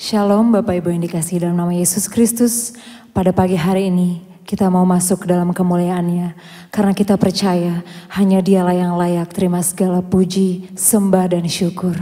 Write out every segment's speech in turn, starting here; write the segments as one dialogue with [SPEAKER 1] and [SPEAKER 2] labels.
[SPEAKER 1] Shalom Bapak Ibu yang dikasihi dalam nama Yesus Kristus. Pada pagi hari ini kita mau masuk ke dalam kemuliaan-Nya. Karena kita percaya hanya Dialah yang layak terima segala puji, sembah dan syukur.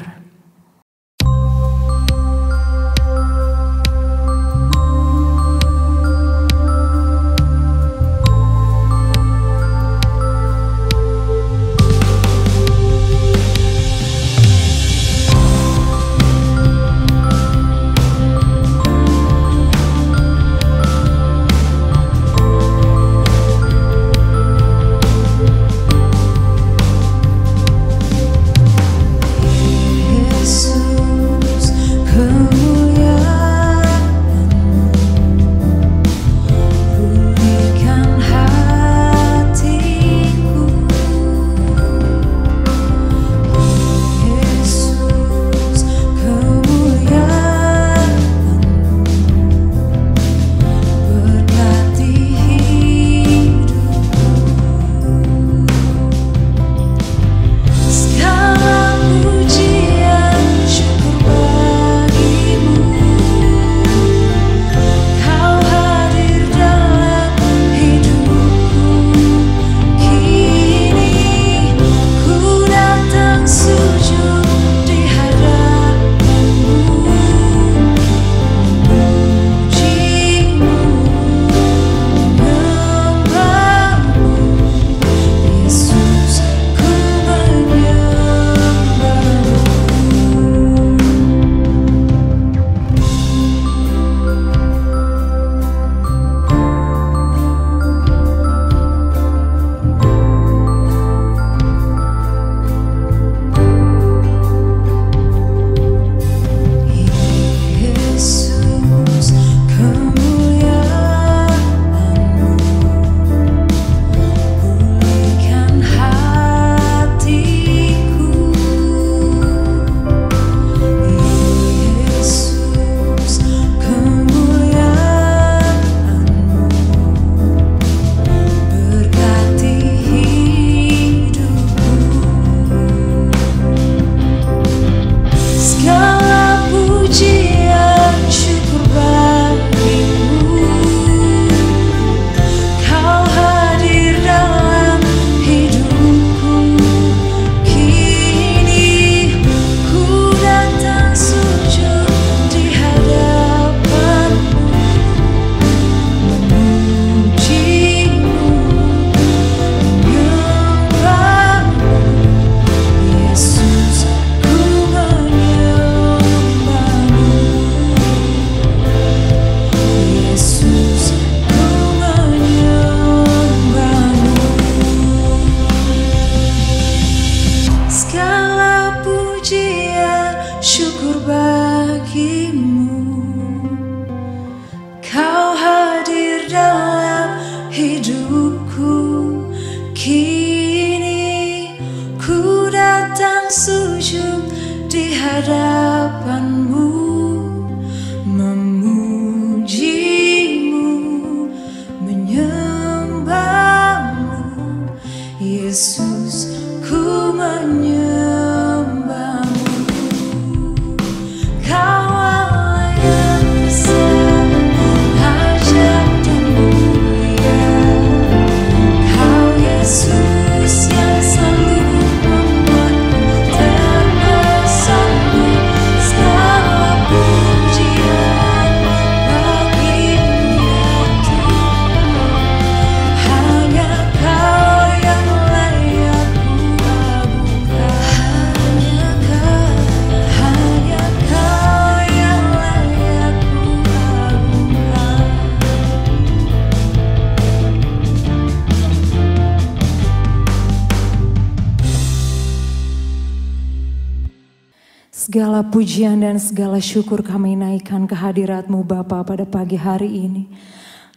[SPEAKER 1] Segala pujian dan segala syukur kami naikkan ke hadirat-Mu Bapa pada pagi hari ini.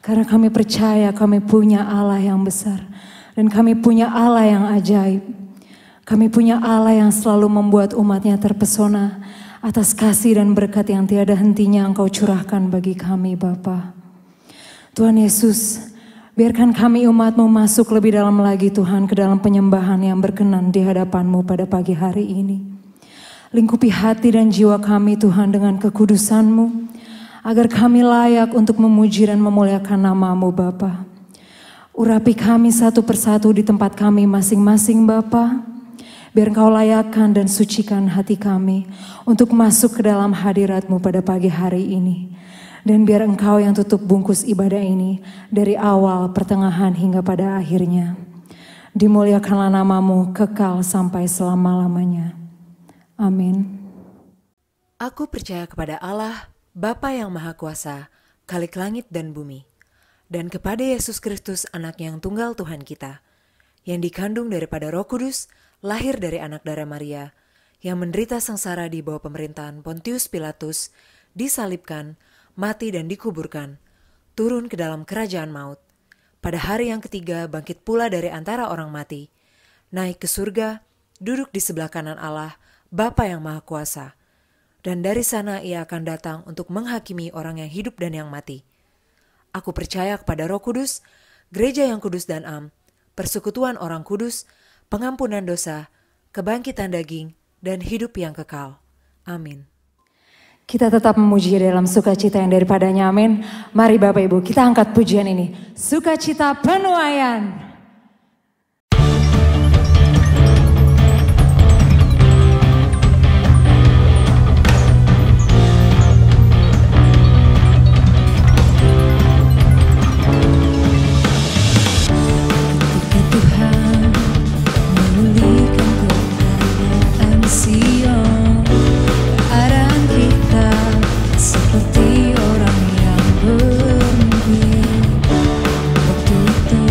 [SPEAKER 1] Karena kami percaya kami punya Allah yang besar. Dan kami punya Allah yang ajaib. Kami punya Allah yang selalu membuat umat-Nya terpesona atas kasih dan berkat yang tiada hentinya Engkau curahkan bagi kami Bapa. Tuhan Yesus, biarkan kami umat-Mu masuk lebih dalam lagi Tuhan ke dalam penyembahan yang berkenan di hadapan-Mu pada pagi hari ini. Lingkupi hati dan jiwa kami Tuhan dengan kekudusan-Mu, agar kami layak untuk memuji dan memuliakan nama-Mu Bapa. Urapi kami satu persatu di tempat kami masing-masing Bapa. Biar Engkau layakkan dan sucikan hati kami untuk masuk ke dalam hadirat-Mu pada pagi hari ini. Dan biar Engkau yang tutup bungkus ibadah ini dari awal, pertengahan hingga pada akhirnya. Dimuliakanlah nama-Mu kekal sampai selama-lamanya. Amin.
[SPEAKER 2] Aku percaya kepada Allah, Bapa yang Maha Kuasa, Khalik langit dan bumi, dan kepada Yesus Kristus anak yang tunggal Tuhan kita, yang dikandung daripada Roh Kudus, lahir dari anak darah Maria, yang menderita sengsara di bawah pemerintahan Pontius Pilatus, disalibkan, mati dan dikuburkan, turun ke dalam kerajaan maut. Pada hari yang ketiga bangkit pula dari antara orang mati, naik ke surga, duduk di sebelah kanan Allah, Bapa yang Maha Kuasa, dan dari sana Ia akan datang untuk menghakimi orang yang hidup dan yang mati. Aku percaya kepada Roh Kudus, gereja yang kudus dan am, persekutuan orang kudus, pengampunan dosa, kebangkitan daging, dan hidup yang kekal. Amin.
[SPEAKER 1] Kita tetap memuji dalam sukacita yang daripadanya, amin. Mari Bapak Ibu, kita angkat pujian ini. Sukacita penuaian.
[SPEAKER 3] Seperti orang yang bermimpi, waktu itu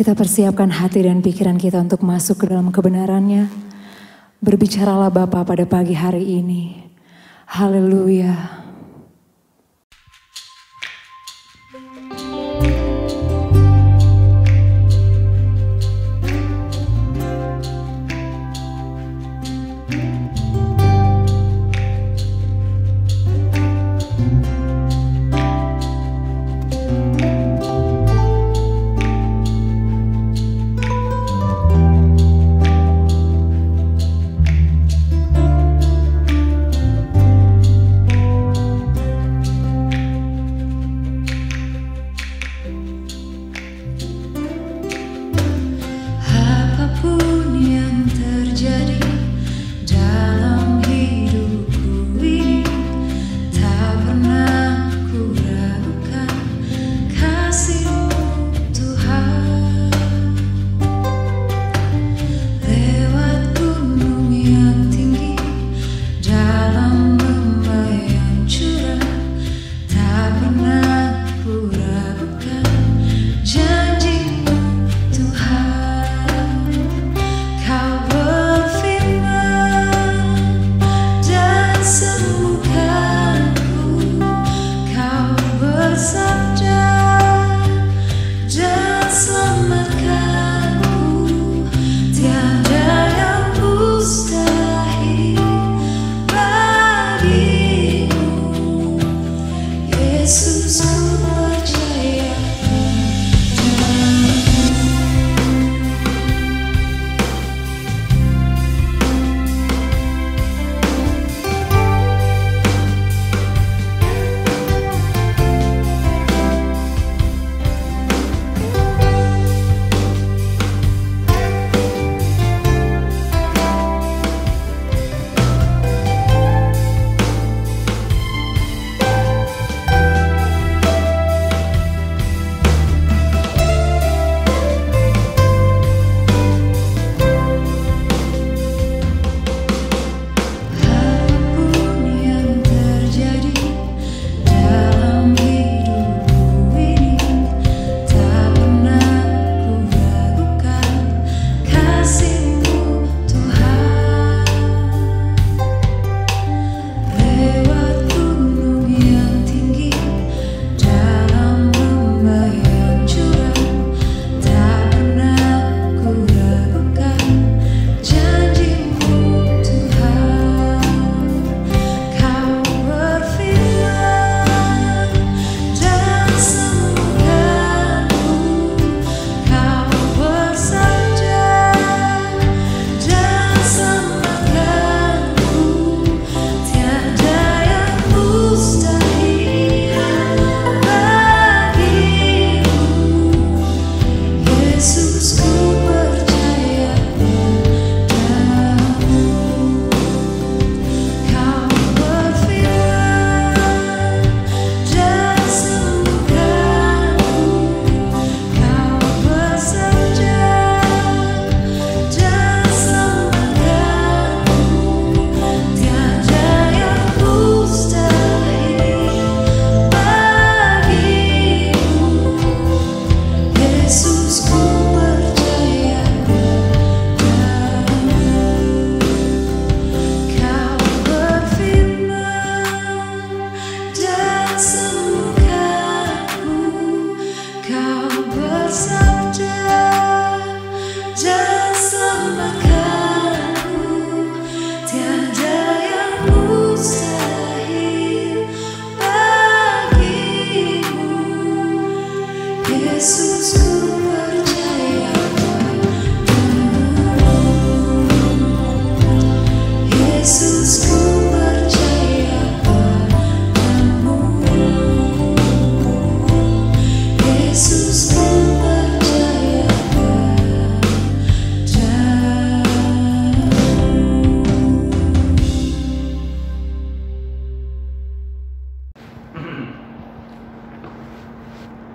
[SPEAKER 1] kita persiapkan hati dan pikiran kita untuk masuk ke dalam kebenarannya. Berbicaralah Bapa pada pagi hari ini. Haleluya.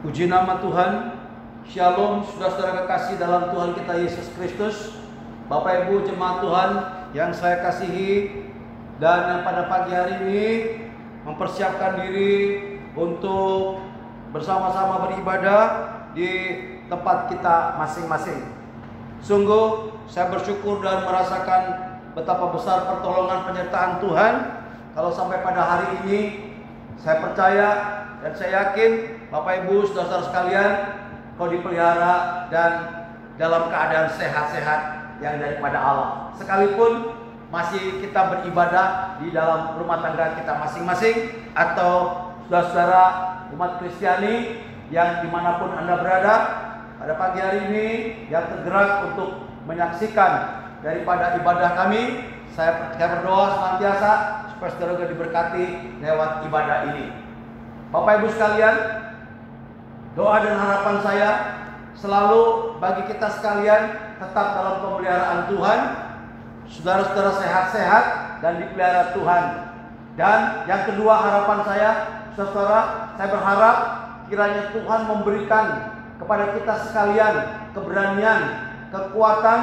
[SPEAKER 3] Puji nama Tuhan. Shalom saudara-saudara kekasih dalam Tuhan kita Yesus Kristus. Bapak Ibu jemaat Tuhan yang saya kasihi, dan yang pada pagi hari ini mempersiapkan diri untuk bersama-sama beribadah di tempat kita masing-masing. Sungguh saya bersyukur dan merasakan betapa besar pertolongan penyertaan Tuhan. Kalau sampai pada hari ini, saya percaya dan saya yakin Bapak Ibu saudara-saudara sekalian, kau dipelihara dan dalam keadaan sehat-sehat yang daripada Allah. Sekalipun masih kita beribadah di dalam rumah tangga kita masing-masing, atau saudara-saudara umat Kristiani yang dimanapun Anda berada, pada pagi hari ini yang tergerak untuk menyaksikan daripada ibadah kami, saya berdoa senantiasa supaya saudara diberkati lewat ibadah ini. Bapak Ibu sekalian, doa dan harapan saya selalu bagi kita sekalian tetap dalam pemeliharaan Tuhan, saudara-saudara sehat-sehat dan dipelihara Tuhan. Dan yang kedua harapan saya, saudara, saya berharap kiranya Tuhan memberikan kepada kita sekalian keberanian, kekuatan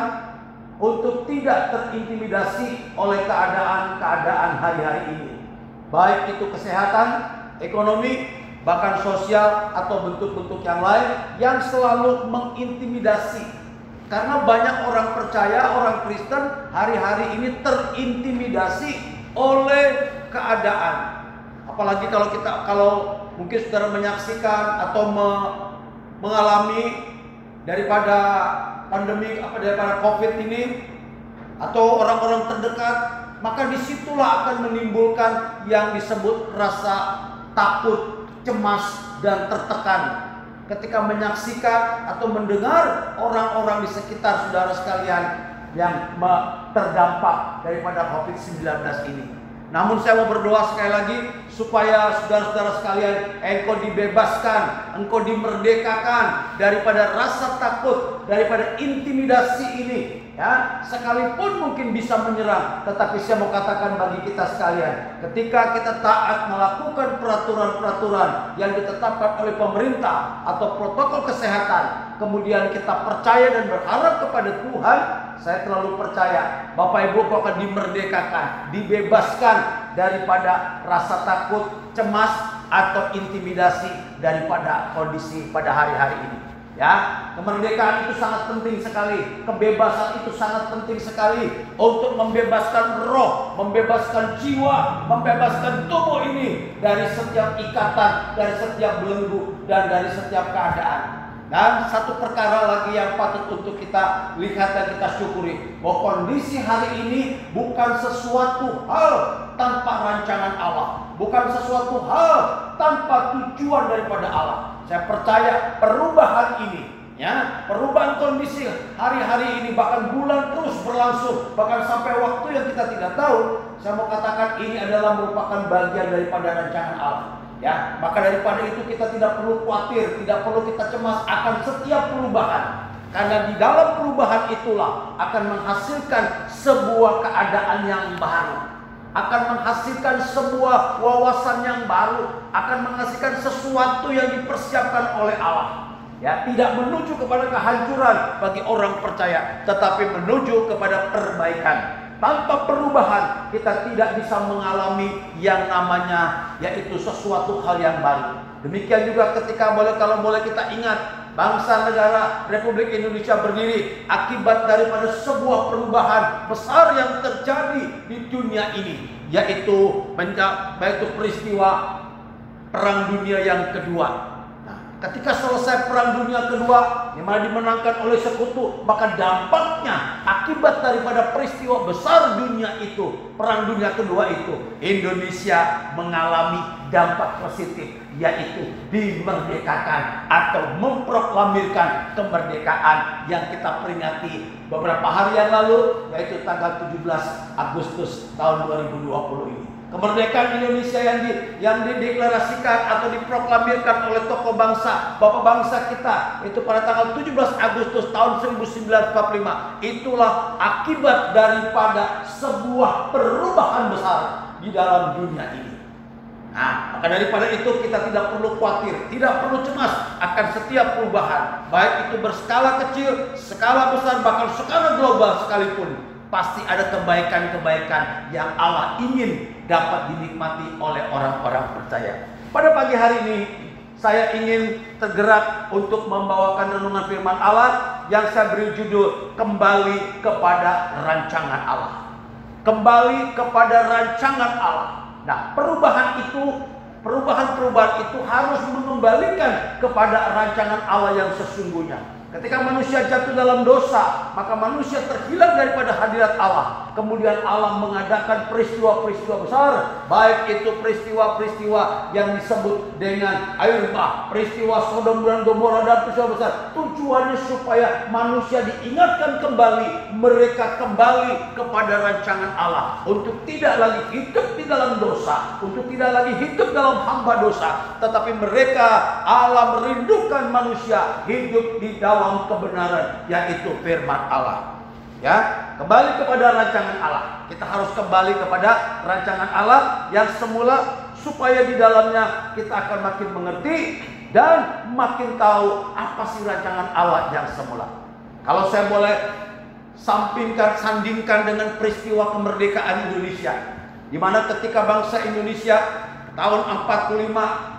[SPEAKER 3] untuk tidak terintimidasi oleh keadaan-keadaan hari-hari ini. Baik itu kesehatan, ekonomi, bahkan sosial atau bentuk-bentuk yang lain yang selalu mengintimidasi. Karena banyak orang percaya, orang Kristen hari-hari ini terintimidasi oleh keadaan. Apalagi kalau mungkin saudara menyaksikan atau mengalami daripada pandemi daripada COVID ini, atau orang-orang terdekat, maka disitulah akan menimbulkan yang disebut rasa takut, cemas, dan tertekan ketika menyaksikan atau mendengar orang-orang di sekitar saudara sekalian yang terdampak daripada COVID-19 ini. Namun saya mau berdoa sekali lagi supaya saudara-saudara sekalian, engkau dibebaskan, engkau dimerdekakan daripada rasa takut, daripada intimidasi ini. Ya, sekalipun mungkin bisa menyerang, tetapi saya mau katakan bagi kita sekalian, ketika kita taat melakukan peraturan-peraturan yang ditetapkan oleh pemerintah atau protokol kesehatan, kemudian kita percaya dan berharap kepada Tuhan, saya terlalu percaya Bapak Ibu kau akan dimerdekakan, dibebaskan daripada rasa takut, cemas, atau intimidasi daripada kondisi pada hari-hari ini. Ya, kemerdekaan itu sangat penting sekali, kebebasan itu sangat penting sekali untuk membebaskan roh, membebaskan jiwa, membebaskan tubuh ini dari setiap ikatan, dari setiap belenggu, dan dari setiap keadaan. Dan satu perkara lagi yang patut untuk kita lihat dan kita syukuri, bahwa kondisi hari ini bukan sesuatu hal tanpa rancangan Allah, bukan sesuatu hal tanpa tujuan daripada Allah. Saya percaya perubahan ini, ya, perubahan kondisi hari-hari ini, bahkan bulan terus berlangsung, bahkan sampai waktu yang kita tidak tahu. Saya mau katakan ini adalah merupakan bagian daripada rancangan Allah. Ya, maka daripada itu kita tidak perlu khawatir, tidak perlu kita cemas akan setiap perubahan. Karena di dalam perubahan itulah akan menghasilkan sebuah keadaan yang baru, akan menghasilkan sebuah wawasan yang baru, akan menghasilkan sesuatu yang dipersiapkan oleh Allah. Ya, tidak menuju kepada kehancuran bagi orang percaya, tetapi menuju kepada perbaikan. Tanpa perubahan kita tidak bisa mengalami yang namanya yaitu sesuatu hal yang baru. Demikian juga ketika kalau boleh kita ingat, bangsa negara Republik Indonesia berdiri akibat daripada sebuah perubahan besar yang terjadi di dunia ini, yaitu peristiwa Perang Dunia yang kedua. Ketika selesai Perang Dunia Kedua, yang mana dimenangkan oleh sekutu, maka dampaknya akibat daripada peristiwa besar dunia itu, Perang Dunia Kedua itu, Indonesia mengalami dampak positif, yaitu dimerdekakan atau memproklamirkan kemerdekaan yang kita peringati beberapa hari yang lalu, yaitu tanggal 17 Agustus tahun 2020 ini. Kemerdekaan Indonesia yang dideklarasikan atau diproklamirkan oleh tokoh bangsa, bapak bangsa kita, itu pada tanggal 17 Agustus tahun 1945. Itulah akibat daripada sebuah perubahan besar di dalam dunia ini. Nah, maka daripada itu kita tidak perlu khawatir, tidak perlu cemas akan setiap perubahan, baik itu berskala kecil, skala besar, bahkan skala global sekalipun. Pasti ada kebaikan-kebaikan yang Allah ingin dapat dinikmati oleh orang-orang percaya. Pada pagi hari ini saya ingin tergerak untuk membawakan renungan firman Allah yang saya beri judul Kembali kepada Rancangan Allah. Kembali kepada rancangan Allah. Nah, perubahan itu harus mengembalikan kepada rancangan Allah yang sesungguhnya. Ketika manusia jatuh dalam dosa, maka manusia terhilang daripada hadirat Allah. Kemudian Allah mengadakan peristiwa-peristiwa besar, baik itu peristiwa-peristiwa yang disebut dengan air bah, peristiwa Sodom dan Gomora dan peristiwa besar. Tujuannya supaya manusia diingatkan kembali, mereka kembali kepada rancangan Allah, untuk tidak lagi hidup di dalam dosa, untuk tidak lagi hidup dalam hamba dosa, tetapi mereka, Allah merindukan manusia hidup di dalam kebenaran, yaitu firman Allah. Ya, kembali kepada rancangan Allah. Kita harus kembali kepada rancangan Allah yang semula, supaya di dalamnya kita akan makin mengerti dan makin tahu apa sih rancangan Allah yang semula. Kalau saya boleh sandingkan dengan peristiwa kemerdekaan Indonesia, di mana ketika bangsa Indonesia tahun 45,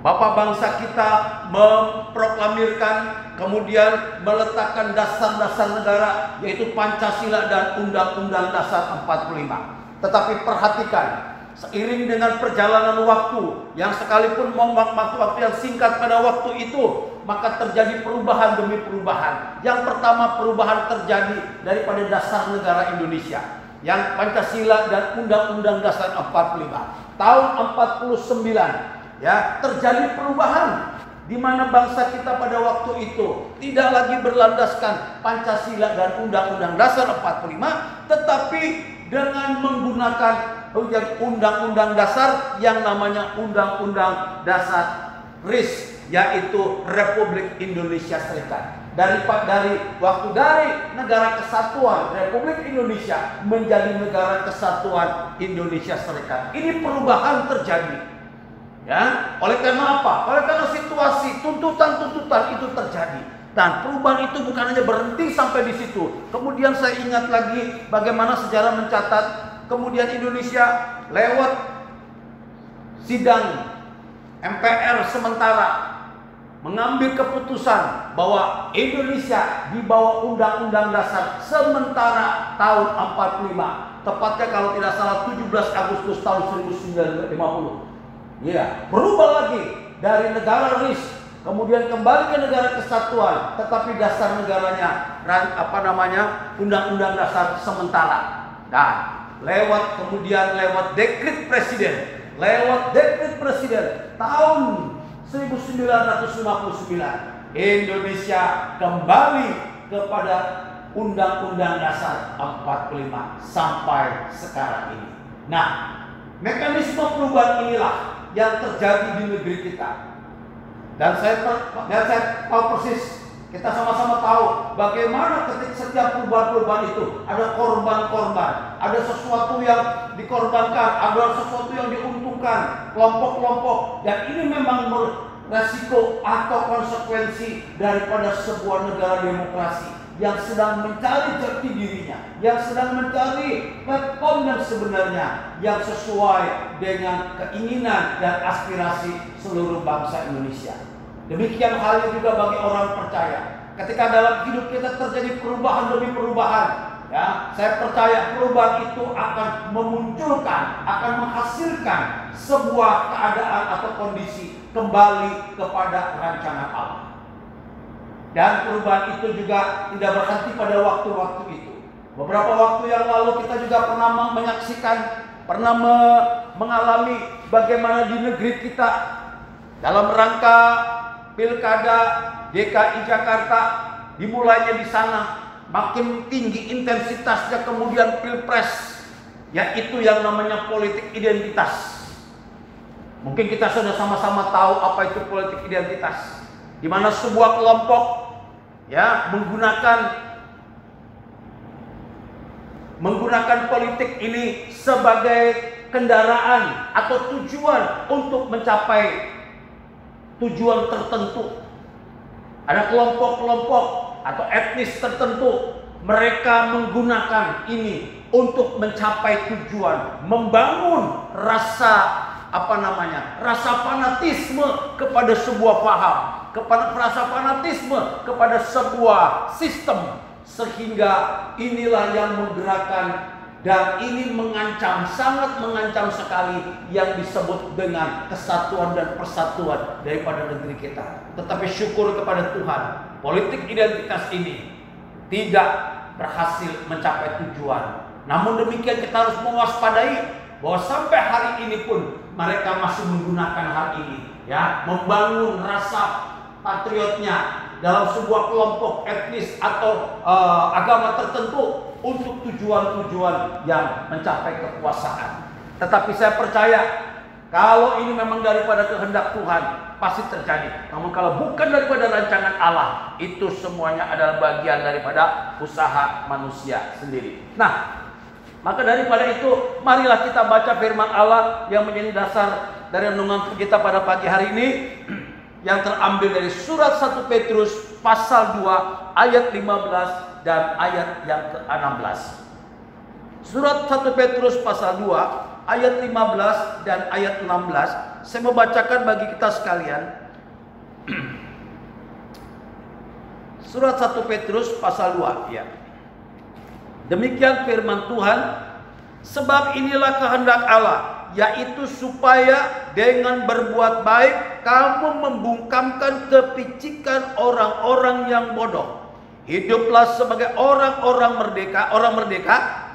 [SPEAKER 3] Bapak bangsa kita memproklamirkan, kemudian meletakkan dasar-dasar negara, yaitu Pancasila dan Undang-Undang Dasar 45. Tetapi perhatikan, seiring dengan perjalanan waktu, yang sekalipun waktu yang singkat pada waktu itu, maka terjadi perubahan demi perubahan. Yang pertama, perubahan terjadi daripada dasar negara Indonesia, yang Pancasila dan Undang-Undang Dasar 45. Tahun 49, ya, terjadi perubahan di mana bangsa kita pada waktu itu tidak lagi berlandaskan Pancasila dan Undang-Undang Dasar 45, tetapi dengan menggunakan undang-undang dasar yang namanya Undang-Undang Dasar RIS, yaitu Republik Indonesia Serikat. Dari negara kesatuan Republik Indonesia menjadi negara kesatuan Indonesia Serikat. Ini perubahan terjadi. Ya, oleh karena apa? Oleh karena situasi, tuntutan-tuntutan itu terjadi. Dan perubahan itu bukan hanya berhenti sampai di situ. Kemudian saya ingat lagi bagaimana sejarah mencatat, kemudian Indonesia lewat sidang MPR sementara mengambil keputusan bahwa Indonesia di bawah Undang-Undang Dasar sementara tahun 45. Tepatnya kalau tidak salah 17 Agustus tahun 1950. Ya, berubah lagi dari negara RIS, kemudian kembali ke negara kesatuan, tetapi dasar negaranya Undang-Undang Dasar sementara. Dan kemudian lewat dekret presiden tahun 1959, Indonesia kembali kepada Undang-Undang Dasar 45 sampai sekarang ini. Nah, mekanisme perubahan inilah yang terjadi di negeri kita. Dan saya tahu persis, kita sama-sama tahu bagaimana ketika setiap perubahan-perubahan itu ada korban-korban, ada sesuatu yang dikorbankan, ada sesuatu yang diuntungkan, kelompok-kelompok. Dan ini memang resiko atau konsekuensi daripada sebuah negara demokrasi yang sedang mencari jati dirinya, yang sedang mencari platform yang sebenarnya, yang sesuai dengan keinginan dan aspirasi seluruh bangsa Indonesia. Demikian halnya juga bagi orang percaya. Ketika dalam hidup kita terjadi perubahan demi perubahan, ya, saya percaya perubahan itu akan memunculkan, akan menghasilkan sebuah keadaan atau kondisi kembali kepada rancangan Allah. Dan perubahan itu juga tidak berhenti pada waktu-waktu itu. Beberapa waktu yang lalu kita juga pernah mengalami bagaimana di negeri kita dalam rangka Pilkada DKI Jakarta, dimulainya di sana, makin tinggi intensitasnya, kemudian Pilpres, yaitu yang namanya politik identitas. Mungkin kita sudah sama-sama tahu apa itu politik identitas, di mana sebuah kelompok ya menggunakan politik ini sebagai kendaraan atau tujuan untuk mencapai tujuan tertentu. Ada kelompok-kelompok atau etnis tertentu, mereka menggunakan ini untuk mencapai tujuan, membangun rasa rasa fanatisme kepada sebuah paham, rasa fanatisme kepada sebuah sistem, sehingga inilah yang menggerakkan dan ini mengancam, sangat mengancam sekali yang disebut dengan kesatuan dan persatuan daripada negeri kita. Tetapi syukur kepada Tuhan, politik identitas ini tidak berhasil mencapai tujuan. Namun demikian kita harus mewaspadai bahwa sampai hari ini pun mereka masih menggunakan hal ini, ya, membangun rasa patriotnya dalam sebuah kelompok etnis atau agama tertentu untuk tujuan-tujuan yang mencapai kekuasaan. Tetapi saya percaya kalau ini memang daripada kehendak Tuhan, pasti terjadi. Namun kalau bukan daripada rancangan Allah, itu semuanya adalah bagian daripada usaha manusia sendiri. Nah, maka daripada itu, marilah kita baca firman Allah yang menjadi dasar dari renungan kita pada pagi hari ini, yang terambil dari surat 1 Petrus pasal 2 ayat 15 dan ayat yang ke-16. Surat 1 Petrus pasal 2 ayat 15 dan ayat 16. Saya membacakan bagi kita sekalian. Surat 1 Petrus pasal 2, ya. Demikian firman Tuhan, sebab inilah kehendak Allah, yaitu supaya dengan berbuat baik kamu membungkamkan kepicikan orang-orang yang bodoh. Hiduplah sebagai orang merdeka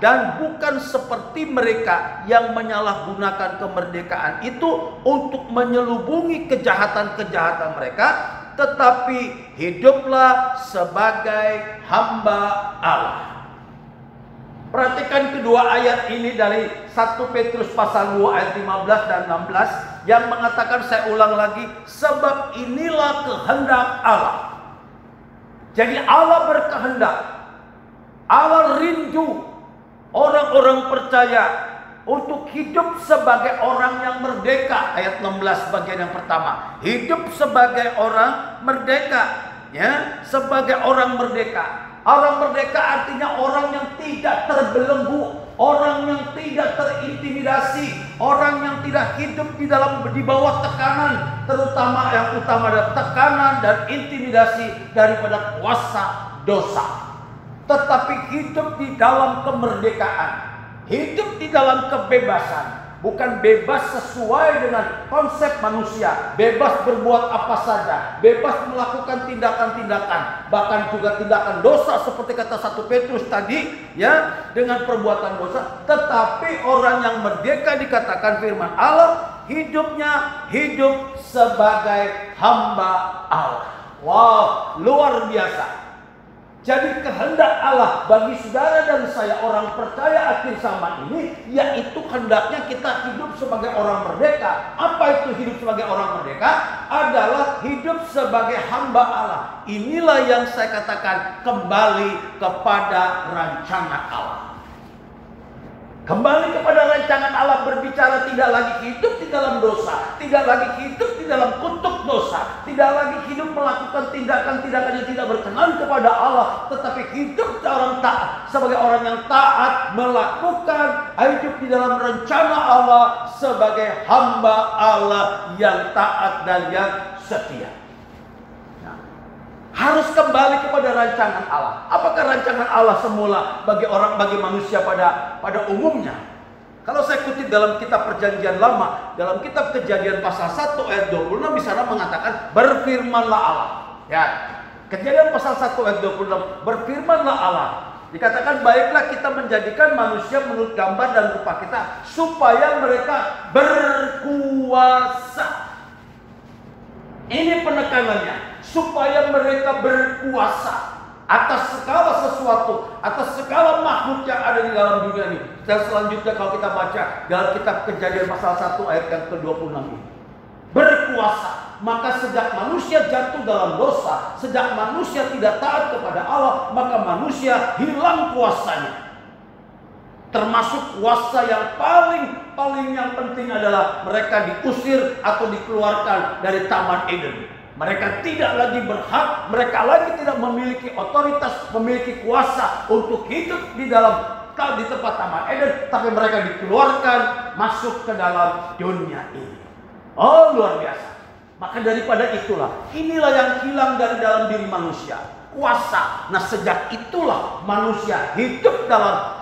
[SPEAKER 3] dan bukan seperti mereka yang menyalahgunakan kemerdekaan itu untuk menyelubungi kejahatan-kejahatan mereka, tetapi hiduplah sebagai hamba Allah. Perhatikan kedua ayat ini dari 1 Petrus pasal 2 ayat 15 dan 16 yang mengatakan, saya ulang lagi, sebab inilah kehendak Allah. Jadi Allah berkehendak, Allah rindu orang-orang percaya untuk hidup sebagai orang yang merdeka. Ayat 16 bagian yang pertama, hidup sebagai orang merdeka, ya, sebagai orang merdeka. Orang merdeka artinya orang yang tidak terbelenggu, orang yang tidak terintimidasi, orang yang tidak hidup di bawah tekanan, terutama yang utama adalah tekanan dan intimidasi daripada kuasa dosa. Tetapi hidup di dalam kemerdekaan, hidup di dalam kebebasan. Bukan bebas sesuai dengan konsep manusia, bebas berbuat apa saja, bebas melakukan tindakan-tindakan, bahkan juga tindakan dosa seperti kata 1 Petrus tadi, ya, dengan perbuatan dosa. Tetapi orang yang merdeka dikatakan firman Allah, hidupnya hidup sebagai hamba Allah. Wow, luar biasa. Jadi kehendak Allah bagi saudara dan saya orang percaya akhir zaman ini, yaitu hendaknya kita hidup sebagai orang merdeka. Apa itu hidup sebagai orang merdeka? Adalah hidup sebagai hamba Allah. Inilah yang saya katakan kembali kepada rancangan Allah. Kembali kepada rancangan Allah, berbicara tidak lagi hidup di dalam dosa, tidak lagi hidup di dalam kutuk dosa, tidak lagi hidup melakukan tindakan-tindakan yang tidak berkenan kepada Allah, tetapi hidup orang taat, sebagai orang yang taat melakukan hidup di dalam rencana Allah sebagai hamba Allah yang taat dan yang setia. Harus kembali kepada rancangan Allah. Apakah rancangan Allah semula bagi manusia pada umumnya? Kalau saya kutip dalam kitab Perjanjian Lama, dalam kitab Kejadian pasal 1 ayat 26 di sana mengatakan, berfirmanlah Allah. Ya, Kejadian pasal 1 ayat 26, berfirmanlah Allah. Dikatakan, baiklah kita menjadikan manusia menurut gambar dan rupa kita, supaya mereka berkuasa. Ini penekanannya, supaya mereka berkuasa atas segala sesuatu, atas segala makhluk yang ada di dalam dunia ini. Dan selanjutnya kalau kita baca dalam kitab Kejadian pasal 1 ayat yang ke-26 ini, berkuasa. Maka sejak manusia jatuh dalam dosa, sejak manusia tidak taat kepada Allah, maka manusia hilang kuasanya. Termasuk kuasa yang paling yang penting adalah mereka diusir atau dikeluarkan dari Taman Eden. Mereka tidak lagi berhak, mereka lagi tidak memiliki otoritas, memiliki kuasa untuk hidup di dalam di tempat Taman Eden, tapi mereka dikeluarkan masuk ke dalam dunia ini. Oh, luar biasa. Maka daripada itulah, inilah yang hilang dari dalam diri manusia, kuasa. Nah, sejak itulah manusia hidup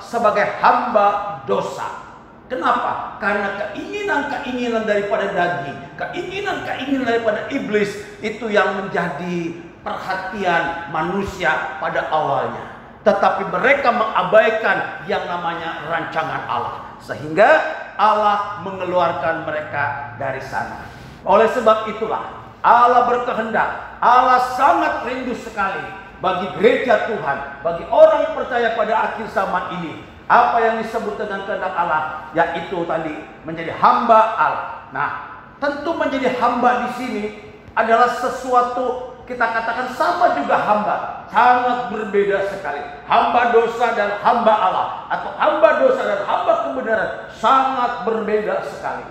[SPEAKER 3] sebagai hamba dosa. Kenapa? Karena keinginan-keinginan daripada daging, keinginan-keinginan daripada iblis itu yang menjadi perhatian manusia pada awalnya. Tetapi mereka mengabaikan yang namanya rancangan Allah, sehingga Allah mengeluarkan mereka dari sana. Oleh sebab itulah Allah berkehendak, Allah sangat rindu sekali bagi gereja Tuhan, bagi orang yang percaya pada akhir zaman ini, apa yang disebut dengan kehendak Allah, yaitu tadi menjadi hamba Allah. Nah, tentu menjadi hamba di sini adalah sesuatu, kita katakan sama juga hamba, sangat berbeda sekali. Hamba dosa dan hamba Allah, atau hamba dosa dan hamba kebenaran, sangat berbeda sekali.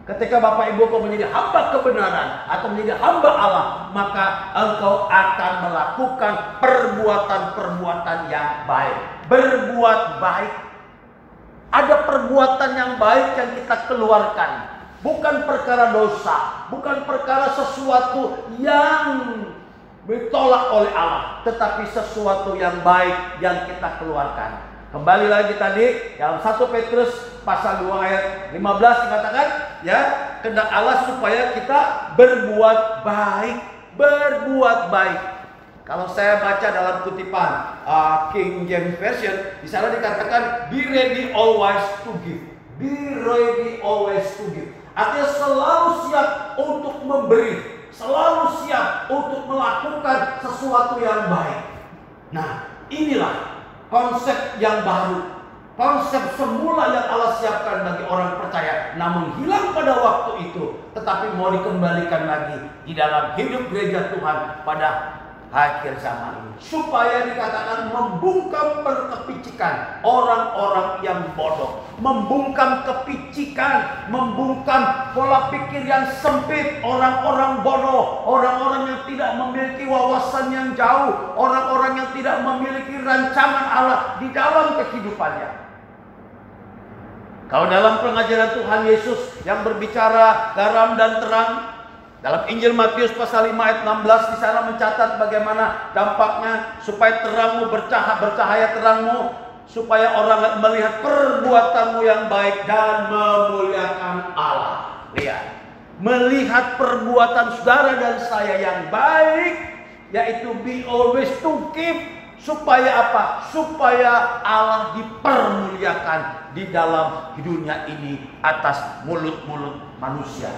[SPEAKER 3] Ketika Bapak Ibu kau menjadi hamba kebenaran atau menjadi hamba Allah, maka engkau akan melakukan perbuatan-perbuatan yang baik. Berbuat baik. Ada perbuatan yang baik yang kita keluarkan. Bukan perkara dosa, bukan perkara sesuatu yang ditolak oleh Allah, tetapi sesuatu yang baik yang kita keluarkan. Kembali lagi tadi dalam 1 Petrus pasal 2 ayat 15 dikatakan, ya, kehendak Allah supaya kita berbuat baik, berbuat baik. Kalau saya baca dalam kutipan King James Version, di sana dikatakan be ready always to give. Be ready always to give. Artinya selalu siap untuk memberi, selalu siap untuk melakukan sesuatu yang baik. Nah, inilah konsep yang baru, konsep semula yang Allah siapkan bagi orang percaya, namun hilang pada waktu itu, tetapi mau dikembalikan lagi di dalam hidup gereja Tuhan pada akhir zaman ini, supaya dikatakan membungkam perkepicikan orang-orang yang bodoh, membungkam kepicikan, membungkam pola pikir yang sempit orang-orang bodoh, orang-orang yang tidak memiliki wawasan yang jauh, orang-orang yang tidak memiliki rancangan Allah di dalam kehidupannya. Kalau dalam pengajaran Tuhan Yesus yang berbicara garam dan terang, dalam Injil Matius pasal 5 ayat 16 di sana mencatat bagaimana dampaknya supaya terangmu bercahaya terangmu, supaya orang melihat perbuatanmu yang baik dan memuliakan Allah. Lihat, melihat perbuatan saudara dan saya yang baik, yaitu be always to give, supaya apa? Supaya Allah dipermuliakan di dalam dunia ini atas mulut-mulut manusia.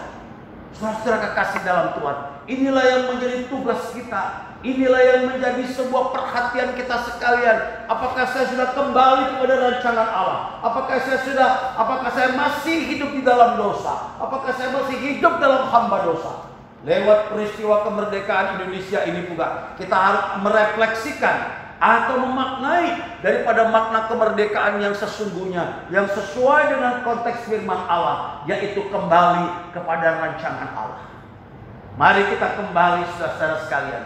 [SPEAKER 3] Saudara kekasih dalam Tuhan, inilah yang menjadi tugas kita. Inilah yang menjadi sebuah perhatian kita sekalian. Apakah saya sudah kembali kepada rancangan Allah? Apakah saya masih hidup di dalam dosa? Apakah saya masih hidup dalam hamba dosa? Lewat peristiwa kemerdekaan Indonesia ini juga kita harus merefleksikan atau memaknai daripada makna kemerdekaan yang sesungguhnya, yang sesuai dengan konteks firman Allah, yaitu kembali kepada rancangan Allah. Mari kita kembali, saudara-saudara sekalian,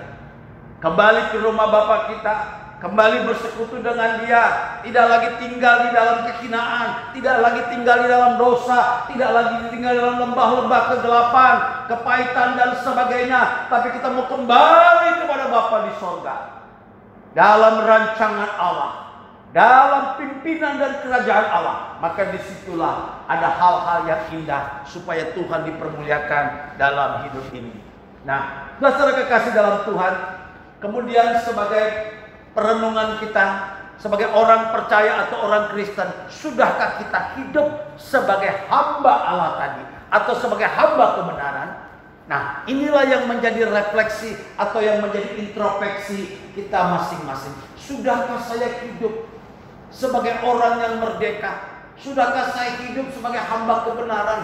[SPEAKER 3] kembali ke rumah Bapa kita, kembali bersekutu dengan Dia, tidak lagi tinggal di dalam kehinaan, tidak lagi tinggal di dalam dosa, tidak lagi tinggal dalam lembah-lembah kegelapan, kepahitan dan sebagainya, tapi kita mau kembali kepada Bapa di sorga. Dalam rancangan Allah, dalam pimpinan dan kerajaan Allah, maka disitulah ada hal-hal yang indah supaya Tuhan dipermuliakan dalam hidup ini. Nah, saudara kekasih dalam Tuhan, kemudian sebagai perenungan kita, sebagai orang percaya atau orang Kristen, sudahkah kita hidup sebagai hamba Allah tadi, atau sebagai hamba kebenaran? Nah, inilah yang menjadi refleksi atau yang menjadi introspeksi kita masing-masing. Sudahkah saya hidup sebagai orang yang merdeka? Sudahkah saya hidup sebagai hamba kebenaran?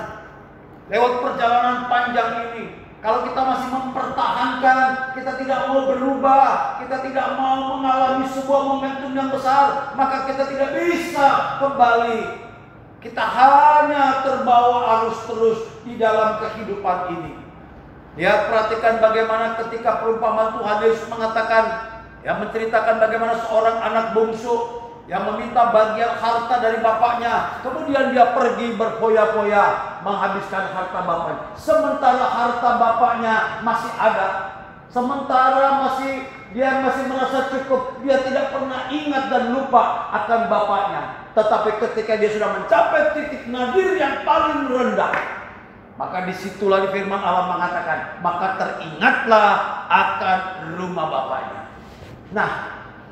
[SPEAKER 3] Lewat perjalanan panjang ini, kalau kita masih mempertahankan, kita tidak mau berubah, kita tidak mau mengalami sebuah momentum yang besar, maka kita tidak bisa kembali. Kita hanya terbawa arus terus di dalam kehidupan ini. Lihat, perhatikan bagaimana ketika perumpamaan Tuhan Yesus mengatakan, yang menceritakan bagaimana seorang anak bungsu yang meminta bagian harta dari bapaknya. Kemudian dia pergi berfoya-foya menghabiskan harta bapaknya. Sementara harta bapaknya masih ada. Sementara dia masih merasa cukup. Dia tidak pernah ingat dan lupa akan bapaknya. Tetapi ketika dia sudah mencapai titik nadir yang paling rendah, maka disitulah firman Allah mengatakan, maka teringatlah akan rumah bapaknya. Nah,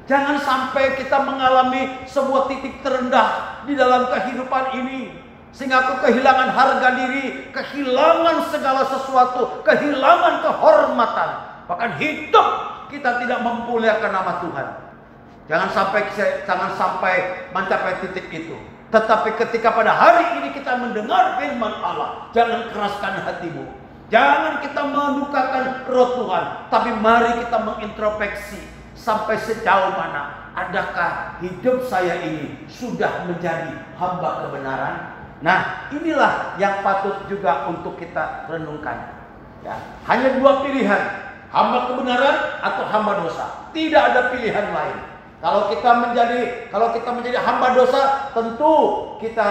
[SPEAKER 3] jangan sampai kita mengalami sebuah titik terendah di dalam kehidupan ini, sehingga aku kehilangan harga diri, kehilangan segala sesuatu, kehilangan kehormatan, bahkan hidup kita tidak memuliakan nama Tuhan. Jangan sampai mencapai titik itu. Tetapi ketika pada hari ini kita mendengar firman Allah, jangan keraskan hatimu. Jangan kita mendukakan roh Tuhan, tapi mari kita mengintrospeksi sampai sejauh mana adakah hidup saya ini sudah menjadi hamba kebenaran. Nah, inilah yang patut juga untuk kita renungkan. Ya, hanya dua pilihan, hamba kebenaran atau hamba dosa. Tidak ada pilihan lain. Kalau kita menjadi hamba dosa, tentu kita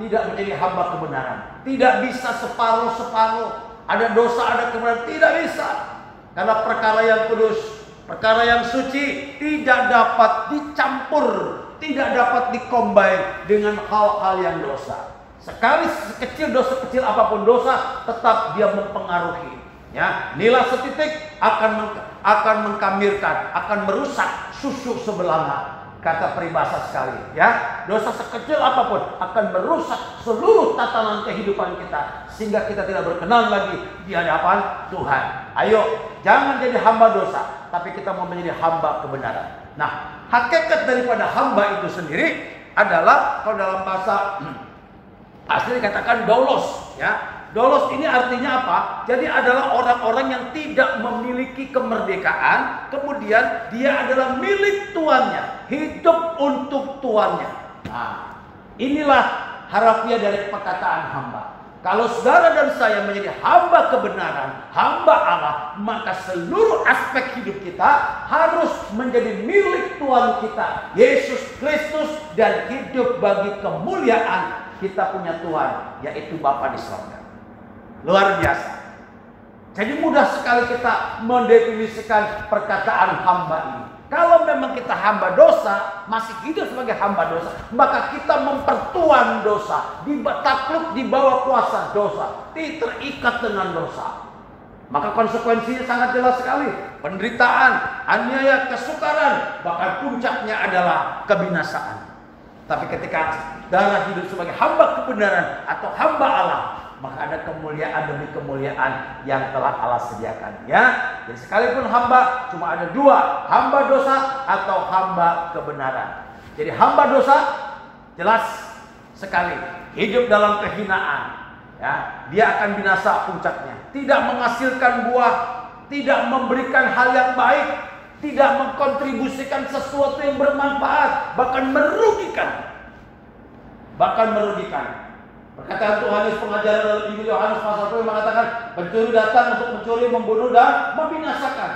[SPEAKER 3] tidak menjadi hamba kebenaran. Tidak bisa separuh-separuh. Ada dosa, ada kebenaran, tidak bisa. Karena perkara yang kudus, perkara yang suci tidak dapat dicampur, tidak dapat dikombin dengan hal-hal yang dosa. Sekali sekecil dosa, kecil apapun dosa, tetap dia mempengaruhi. Ya, nilai setitik akan mengkamirkan, akan merusak susu sebelanga. Kata peribahasa sekali, ya. Dosa sekecil apapun akan merusak seluruh tatanan kehidupan kita, sehingga kita tidak berkenan lagi di hadapan Tuhan. Ayo, jangan jadi hamba dosa, tapi kita mau menjadi hamba kebenaran. Nah, hakikat daripada hamba itu sendiri adalah, kalau dalam bahasa asli dikatakan doulos, ya. Doulos ini artinya apa? Jadi adalah orang-orang yang tidak memiliki kemerdekaan, kemudian dia adalah milik tuannya, hidup untuk tuannya. Nah, inilah harafiah dari perkataan hamba. Kalau saudara dan saya menjadi hamba kebenaran, hamba Allah, maka seluruh aspek hidup kita harus menjadi milik Tuhan kita, Yesus Kristus, dan hidup bagi kemuliaan kita punya Tuhan, yaitu Bapa di sorga. Luar biasa. Jadi mudah sekali kita mendefinisikan perkataan hamba ini. Kalau memang kita hamba dosa, masih hidup sebagai hamba dosa, maka kita mempertuan dosa, takluk di bawah kuasa dosa, terikat dengan dosa. Maka konsekuensinya sangat jelas sekali. Penderitaan, aniaya, kesukaran, bahkan puncaknya adalah kebinasaan. Tapi ketika darah hidup sebagai hamba kebenaran atau hamba Allah, maka ada kemuliaan demi kemuliaan yang telah Allah sediakan, ya. Jadi sekalipun hamba, cuma ada dua, hamba dosa atau hamba kebenaran. Jadi hamba dosa jelas sekali hidup dalam kehinaan, ya. Dia akan binasa puncaknya, tidak menghasilkan buah, tidak memberikan hal yang baik, tidak mengkontribusikan sesuatu yang bermanfaat, bahkan merugikan. Perkataan Tuhan Yesus, pengajaran dalam Injil Yohanes pasal 1 mengatakan, pencuri datang untuk mencuri, membunuh, dan membinasakan.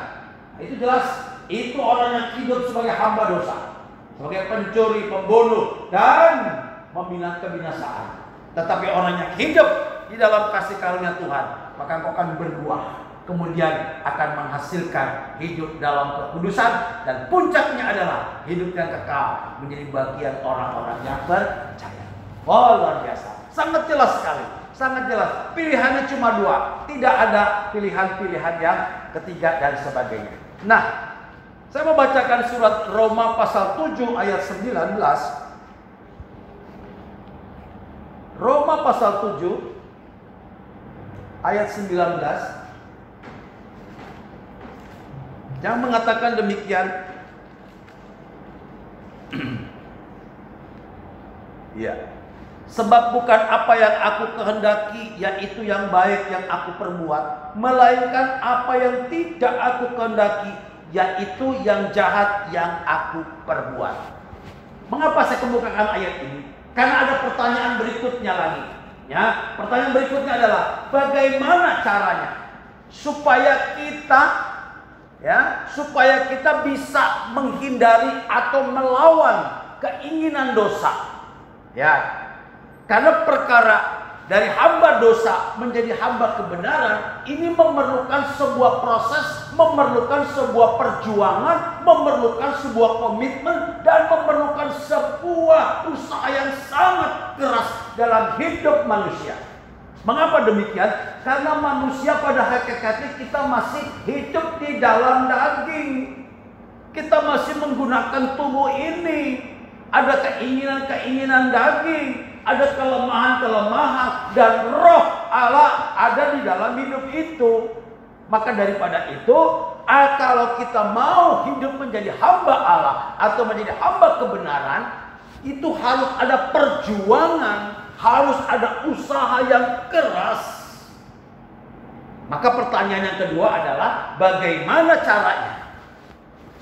[SPEAKER 3] Nah, itu jelas, itu orang yang hidup sebagai hamba dosa, sebagai pencuri, pembunuh, dan membina kebinasaan. Tetapi orang yang hidup di dalam kasih karunia Tuhan, maka engkau akan berbuah, kemudian akan menghasilkan hidup dalam kekudusan, dan puncaknya adalah hidup yang kekal menjadi bagian orang-orang yang percaya. Oh, luar biasa. Sangat jelas sekali, sangat jelas. Pilihannya cuma dua, tidak ada pilihan-pilihan yang ketiga dan sebagainya. Nah, saya mau bacakan surat Roma pasal 7 ayat 19. Roma pasal 7 ayat 19. Yang mengatakan demikian. Ya. Sebab bukan apa yang aku kehendaki, yaitu yang baik yang aku perbuat, melainkan apa yang tidak aku kehendaki, yaitu yang jahat yang aku perbuat. Mengapa saya kemukakan ayat ini? Karena ada pertanyaan berikutnya lagi. Ya, pertanyaan berikutnya adalah bagaimana caranya supaya kita bisa menghindari atau melawan keinginan dosa. Ya, karena perkara dari hamba dosa menjadi hamba kebenaran ini memerlukan sebuah proses, memerlukan sebuah perjuangan, memerlukan sebuah komitmen, dan memerlukan sebuah usaha yang sangat keras dalam hidup manusia. Mengapa demikian? Karena manusia pada hakikatnya kita masih hidup di dalam daging. Kita masih menggunakan tubuh ini. Ada keinginan-keinginan daging, ada kelemahan-kelemahan, dan roh Allah ada di dalam hidup itu. Maka daripada itu, kalau kita mau hidup menjadi hamba Allah atau menjadi hamba kebenaran, itu harus ada perjuangan, harus ada usaha yang keras. Maka pertanyaan yang kedua adalah bagaimana caranya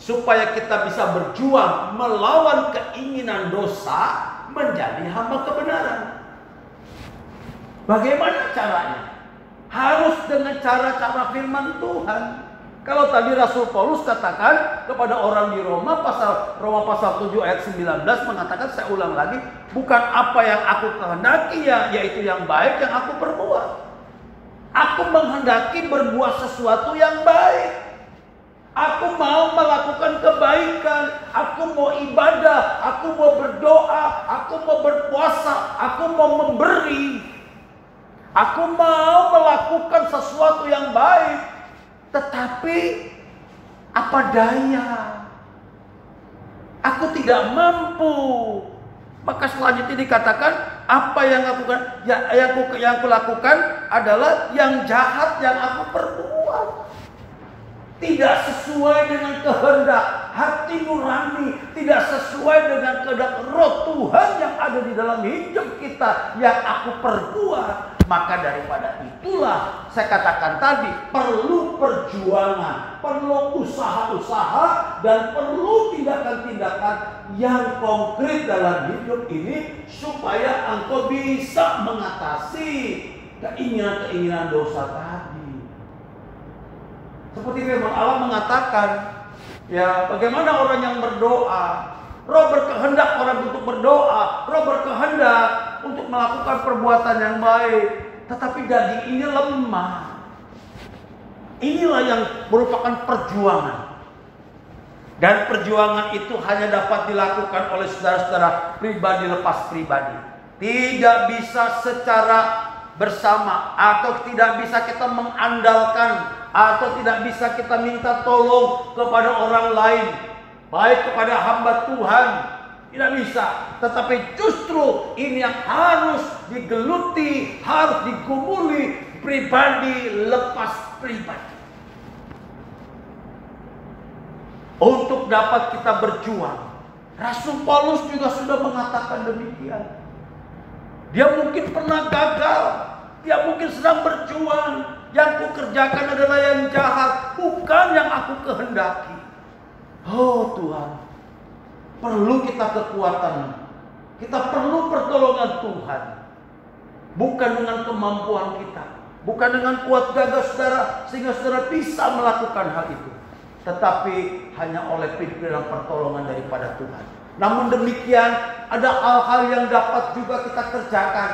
[SPEAKER 3] supaya kita bisa berjuang melawan keinginan dosa menjadi hamba kebenaran. Bagaimana caranya? Harus dengan cara-cara firman Tuhan. Kalau tadi Rasul Paulus katakan kepada orang di Roma pasal 7 ayat 19 mengatakan, saya ulang lagi, bukan apa yang aku kehendaki yaitu yang baik yang aku perbuat. Aku menghendaki berbuat sesuatu yang baik. Aku mau melakukan kebaikan, aku mau ibadah, aku mau berdoa, aku mau berpuasa, aku mau memberi. Aku mau melakukan sesuatu yang baik, tetapi apa daya? Aku tidak mampu. Maka selanjutnya dikatakan apa yang aku lakukan adalah yang jahat yang aku perbuat. Tidak sesuai dengan kehendak hati nurani, tidak sesuai dengan kehendak roh Tuhan yang ada di dalam hidup kita yang aku perbuat. Maka daripada itulah saya katakan tadi, perlu perjuangan, perlu usaha-usaha, dan perlu tindakan-tindakan yang konkret dalam hidup ini supaya engkau bisa mengatasi keinginan-keinginan dosa tadi. Seperti firman Allah mengatakan, ya bagaimana orang yang berdoa, roh berkehendak orang untuk berdoa, roh berkehendak untuk melakukan perbuatan yang baik, tetapi daging ini lemah. Inilah yang merupakan perjuangan. Dan perjuangan itu hanya dapat dilakukan oleh saudara-saudara pribadi lepas pribadi. Tidak bisa secara bersama, atau tidak bisa kita mengandalkan, atau tidak bisa kita minta tolong kepada orang lain, baik kepada hamba Tuhan, tidak bisa. Tetapi justru ini yang harus digeluti, harus digumuli pribadi lepas pribadi, untuk dapat kita berjuang. Rasul Paulus juga sudah mengatakan demikian. Dia mungkin pernah gagal, dia mungkin sedang berjuang. Yang kukerjakan adalah yang jahat, bukan yang aku kehendaki. Oh Tuhan, perlu kita kekuatan, kita perlu pertolongan Tuhan. Bukan dengan kemampuan kita, bukan dengan kuat gagah saudara sehingga saudara bisa melakukan hal itu, tetapi hanya oleh pimpinan pertolongan daripada Tuhan. Namun demikian, ada hal-hal yang dapat juga kita kerjakan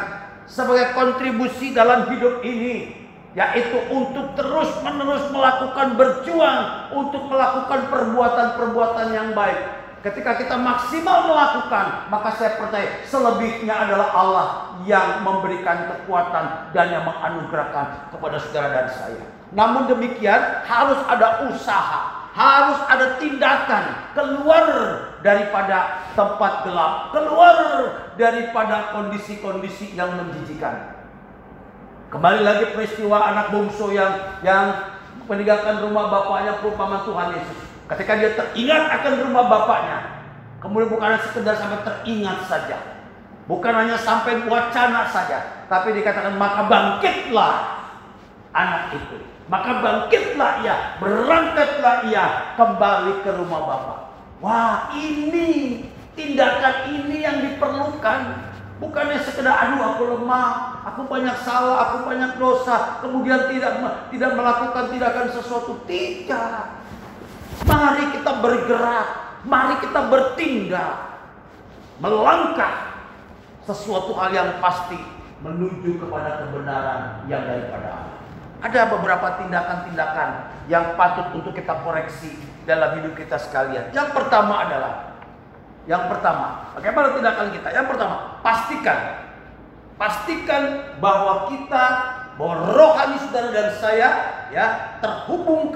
[SPEAKER 3] sebagai kontribusi dalam hidup ini, yaitu untuk terus-menerus melakukan berjuang untuk melakukan perbuatan-perbuatan yang baik. Ketika kita maksimal melakukan, maka saya percaya selebihnya adalah Allah yang memberikan kekuatan dan yang menganugerahkan kepada saudara dan saya. Namun demikian, harus ada usaha, harus ada tindakan keluar daripada tempat gelap, keluar daripada kondisi-kondisi yang menjijikan. Kembali lagi peristiwa anak bungsu yang meninggalkan rumah bapaknya perumpamaan Tuhan Yesus. Ketika dia teringat akan rumah bapaknya, kemudian bukan hanya sekedar sampai teringat saja, bukan hanya sampai wacana saja, tapi dikatakan maka bangkitlah anak itu, maka bangkitlah ia, berangkatlah ia kembali ke rumah bapak. Wah, ini tindakan ini yang diperlukan. Bukannya sekedar aduh aku lemah, aku banyak salah, aku banyak dosa, kemudian tidak melakukan tindakan sesuatu. Tidak. Mari kita bergerak, mari kita bertindak. melangkah sesuatu hal yang pasti menuju kepada kebenaran yang daripada Allah. Ada beberapa tindakan-tindakan yang patut untuk kita koreksi dalam hidup kita sekalian. Yang pertama, bagaimana tindakan kita? Yang pertama, pastikan bahwa rohani saudara dan saya terhubung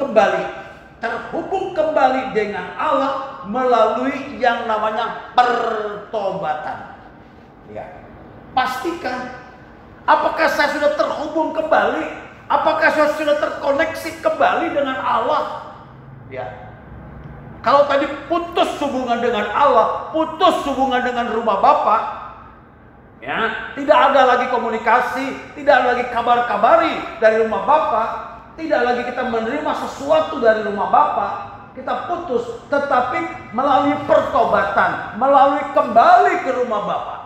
[SPEAKER 3] kembali dengan Allah melalui yang namanya pertobatan. Ya. Pastikan apakah saya sudah terhubung kembali? Apakah saya sudah terkoneksi kembali dengan Allah? Ya. Kalau tadi putus hubungan dengan Allah, putus hubungan dengan rumah Bapa, ya, tidak ada lagi komunikasi, tidak ada lagi kabar-kabari dari rumah Bapa, tidak lagi kita menerima sesuatu dari rumah Bapa, kita putus. Tetapi melalui pertobatan, melalui kembali ke rumah Bapa,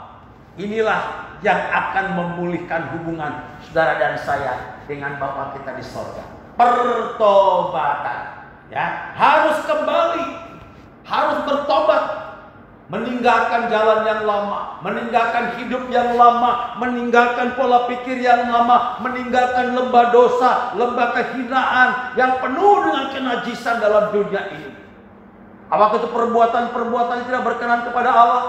[SPEAKER 3] inilah yang akan memulihkan hubungan saudara dan saya dengan Bapa kita di sorga. Pertobatan, ya, harus kembali, harus bertobat, meninggalkan jalan yang lama, meninggalkan hidup yang lama, meninggalkan pola pikir yang lama, meninggalkan lembah dosa, lembah kehinaan yang penuh dengan kenajisan dalam dunia ini. Apakah itu perbuatan-perbuatan yang tidak berkenan kepada Allah,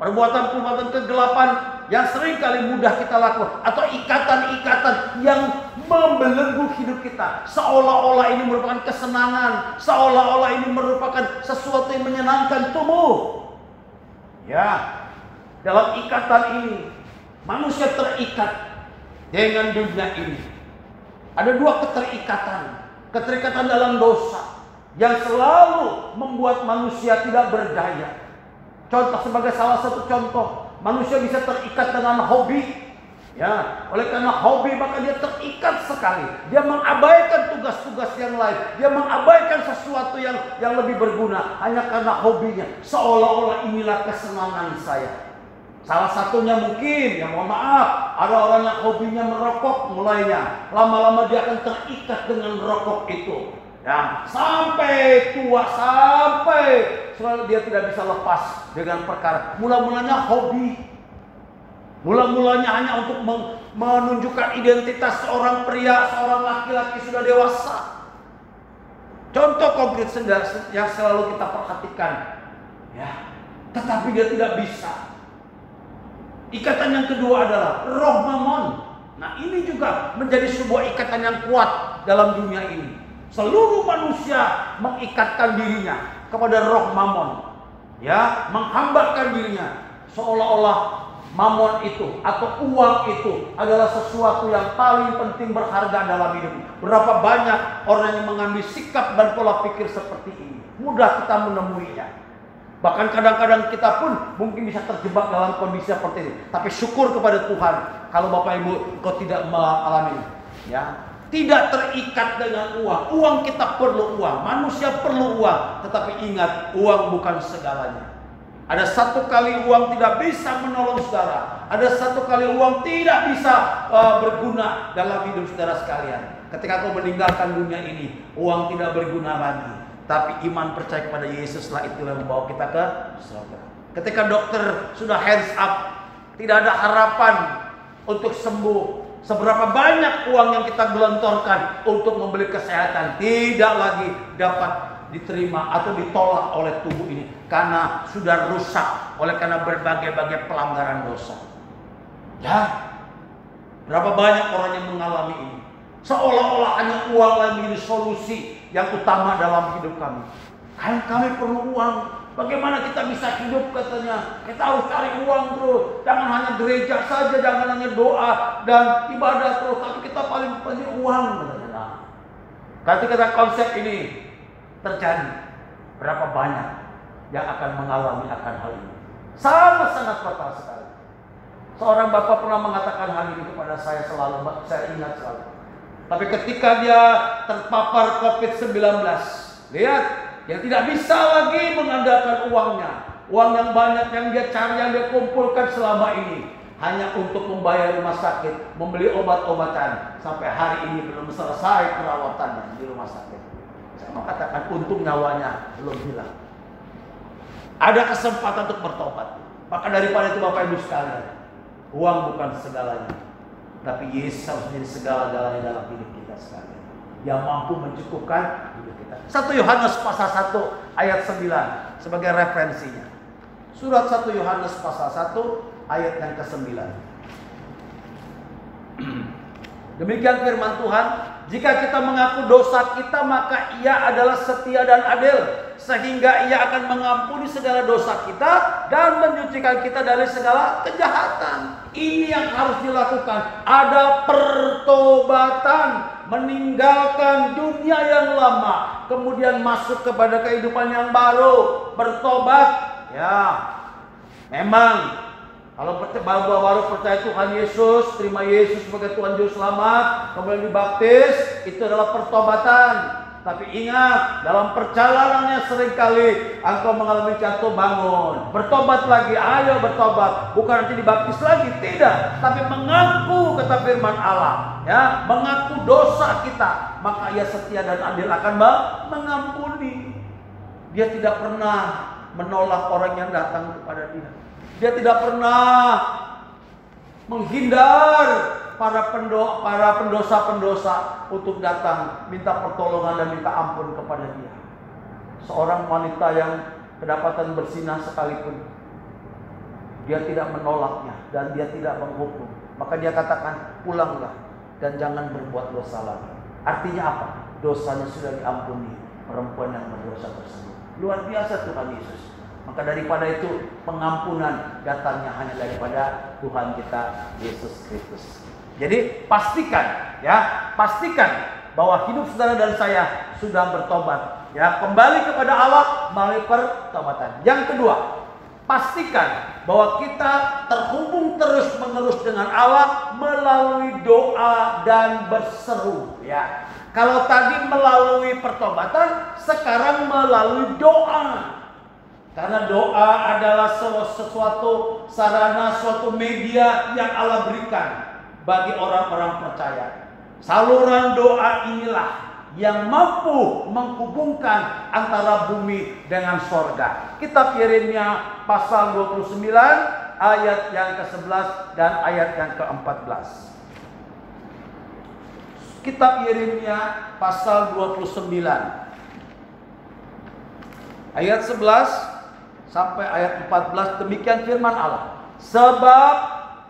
[SPEAKER 3] perbuatan-perbuatan kegelapan yang sering kali mudah kita lakukan, atau ikatan-ikatan yang membelenggu hidup kita, seolah-olah ini merupakan kesenangan, seolah-olah ini merupakan sesuatu yang menyenangkan tubuh. Ya, dalam ikatan ini manusia terikat dengan dunia ini. Ada dua keterikatan dalam dosa yang selalu membuat manusia tidak berdaya. Sebagai salah satu contoh, manusia bisa terikat dengan hobi. Ya, oleh karena hobi maka dia terikat sekali. Dia mengabaikan tugas-tugas yang lain. Dia mengabaikan sesuatu yang lebih berguna hanya karena hobinya. Seolah-olah inilah kesenangan saya. Salah satunya mungkin, ya mohon maaf, ada orang yang hobinya merokok mulainya. Lama-lama dia akan terikat dengan rokok itu. Ya, sampai tua, sampai selalu dia tidak bisa lepas dengan perkara. Mula-mulanya hobi, mula-mulanya hanya untuk menunjukkan identitas seorang pria, seorang laki-laki sudah dewasa. Contoh konkret yang selalu kita perhatikan, ya, tetapi dia tidak bisa. Ikatan yang kedua adalah roh mamon. Nah, ini juga menjadi sebuah ikatan yang kuat dalam dunia ini. Seluruh manusia mengikatkan dirinya kepada roh mamon, ya, menghambakan dirinya seolah-olah mamon itu atau uang itu adalah sesuatu yang paling penting berharga dalam hidup. Berapa banyak orang yang mengambil sikap dan pola pikir seperti ini. Mudah kita menemuinya. Bahkan kadang-kadang kita pun mungkin bisa terjebak dalam kondisi seperti ini. Tapi syukur kepada Tuhan kalau Bapak Ibu kau tidak mengalami, ya. Tidak terikat dengan uang. Uang kita perlu uang. Manusia perlu uang. Tetapi ingat, uang bukan segalanya. Ada satu kali uang tidak bisa menolong saudara. Ada satu kali uang tidak bisa berguna dalam hidup saudara sekalian. Ketika kau meninggalkan dunia ini, uang tidak berguna lagi. Tapi iman percaya kepada Yesuslah itulah yang membawa kita ke surga. Ketika dokter sudah hands up, tidak ada harapan untuk sembuh. Seberapa banyak uang yang kita gelontorkan untuk membeli kesehatan tidak lagi dapat diterima atau ditolak oleh tubuh ini karena sudah rusak oleh karena berbagai-bagai pelanggaran dosa. Ya, berapa banyak orang yang mengalami ini. Seolah-olah hanya uang yang menjadi solusi yang utama dalam hidup kami. Kami perlu uang. Bagaimana kita bisa hidup katanya? Kita harus cari uang terus. Jangan hanya gereja saja, jangan hanya doa dan ibadah terus, tapi kita paling penting uang. Ketika konsep ini terjadi, berapa banyak yang akan mengalami akan hal ini? Sangat-sangat fatal sekali. Seorang bapak pernah mengatakan hal ini kepada saya selalu, saya ingat selalu. Tapi ketika dia terpapar COVID-19, lihat, dia tidak bisa lagi mengandalkan uangnya. Uang yang banyak yang dia cari, yang dia kumpulkan selama ini hanya untuk membayar rumah sakit, membeli obat-obatan. Sampai hari ini belum selesai perawatannya di rumah sakit. Saya mengatakan untung nyawanya belum hilang. Ada kesempatan untuk bertobat. Maka daripada itu Bapak Ibu sekalian, uang bukan segalanya, tapi Yesus harus menjadi segala-galanya dalam hidup kita sekalian, yang mampu mencukupkan hidup kita. 1 Yohanes pasal 1 ayat 9 sebagai referensinya. Surat 1 Yohanes pasal 1 ayat yang ke-9. Demikian firman Tuhan, jika kita mengaku dosa kita, maka Ia adalah setia dan adil, sehingga Ia akan mengampuni segala dosa kita dan menyucikan kita dari segala kejahatan. Ini yang harus dilakukan. Ada pertobatan, meninggalkan dunia yang lama, kemudian masuk kepada kehidupan yang baru. Bertobat, ya, memang kalau baru percaya Tuhan Yesus, terima Yesus sebagai Tuhan Juru Selamat, kemudian dibaptis, itu adalah pertobatan. Tapi ingat, dalam perjalanannya seringkali engkau mengalami jatuh bangun. Bertobat lagi, ayo bertobat. Bukan nanti dibaptis lagi, tidak. Tapi mengaku, kata firman Allah, ya, mengaku dosa kita, maka Ia setia dan adil akan mengampuni. Dia tidak pernah menolak orang yang datang kepada Dia. Dia tidak pernah menghindar para pendosa-pendosa untuk datang minta pertolongan dan minta ampun kepada Dia. Seorang wanita yang kedapatan bersinah sekalipun, Dia tidak menolaknya dan Dia tidak menghukum. Maka Dia katakan, pulanglah dan jangan berbuat dosa lagi. Artinya apa? Dosanya sudah diampuni perempuan yang berdosa tersebut. Luar biasa Tuhan Yesus. Maka daripada itu, pengampunan datangnya hanya daripada Tuhan kita Yesus Kristus. Jadi pastikan, ya, pastikan bahwa hidup saudara dan saya sudah bertobat, ya, kembali kepada Allah melalui pertobatan. Yang kedua, pastikan bahwa kita terhubung terus-menerus dengan Allah melalui doa dan berseru, ya. Kalau tadi melalui pertobatan, sekarang melalui doa. Karena doa adalah sesuatu sarana, suatu media yang Allah berikan bagi orang-orang percaya. Saluran doa inilah yang mampu menghubungkan antara bumi dengan sorga. Kitab Yeremia pasal 29 ayat yang ke-11 dan ayat yang ke-14. Kitab Yeremia pasal 29 ayat 11 sampai ayat 14, demikian firman Allah. Sebab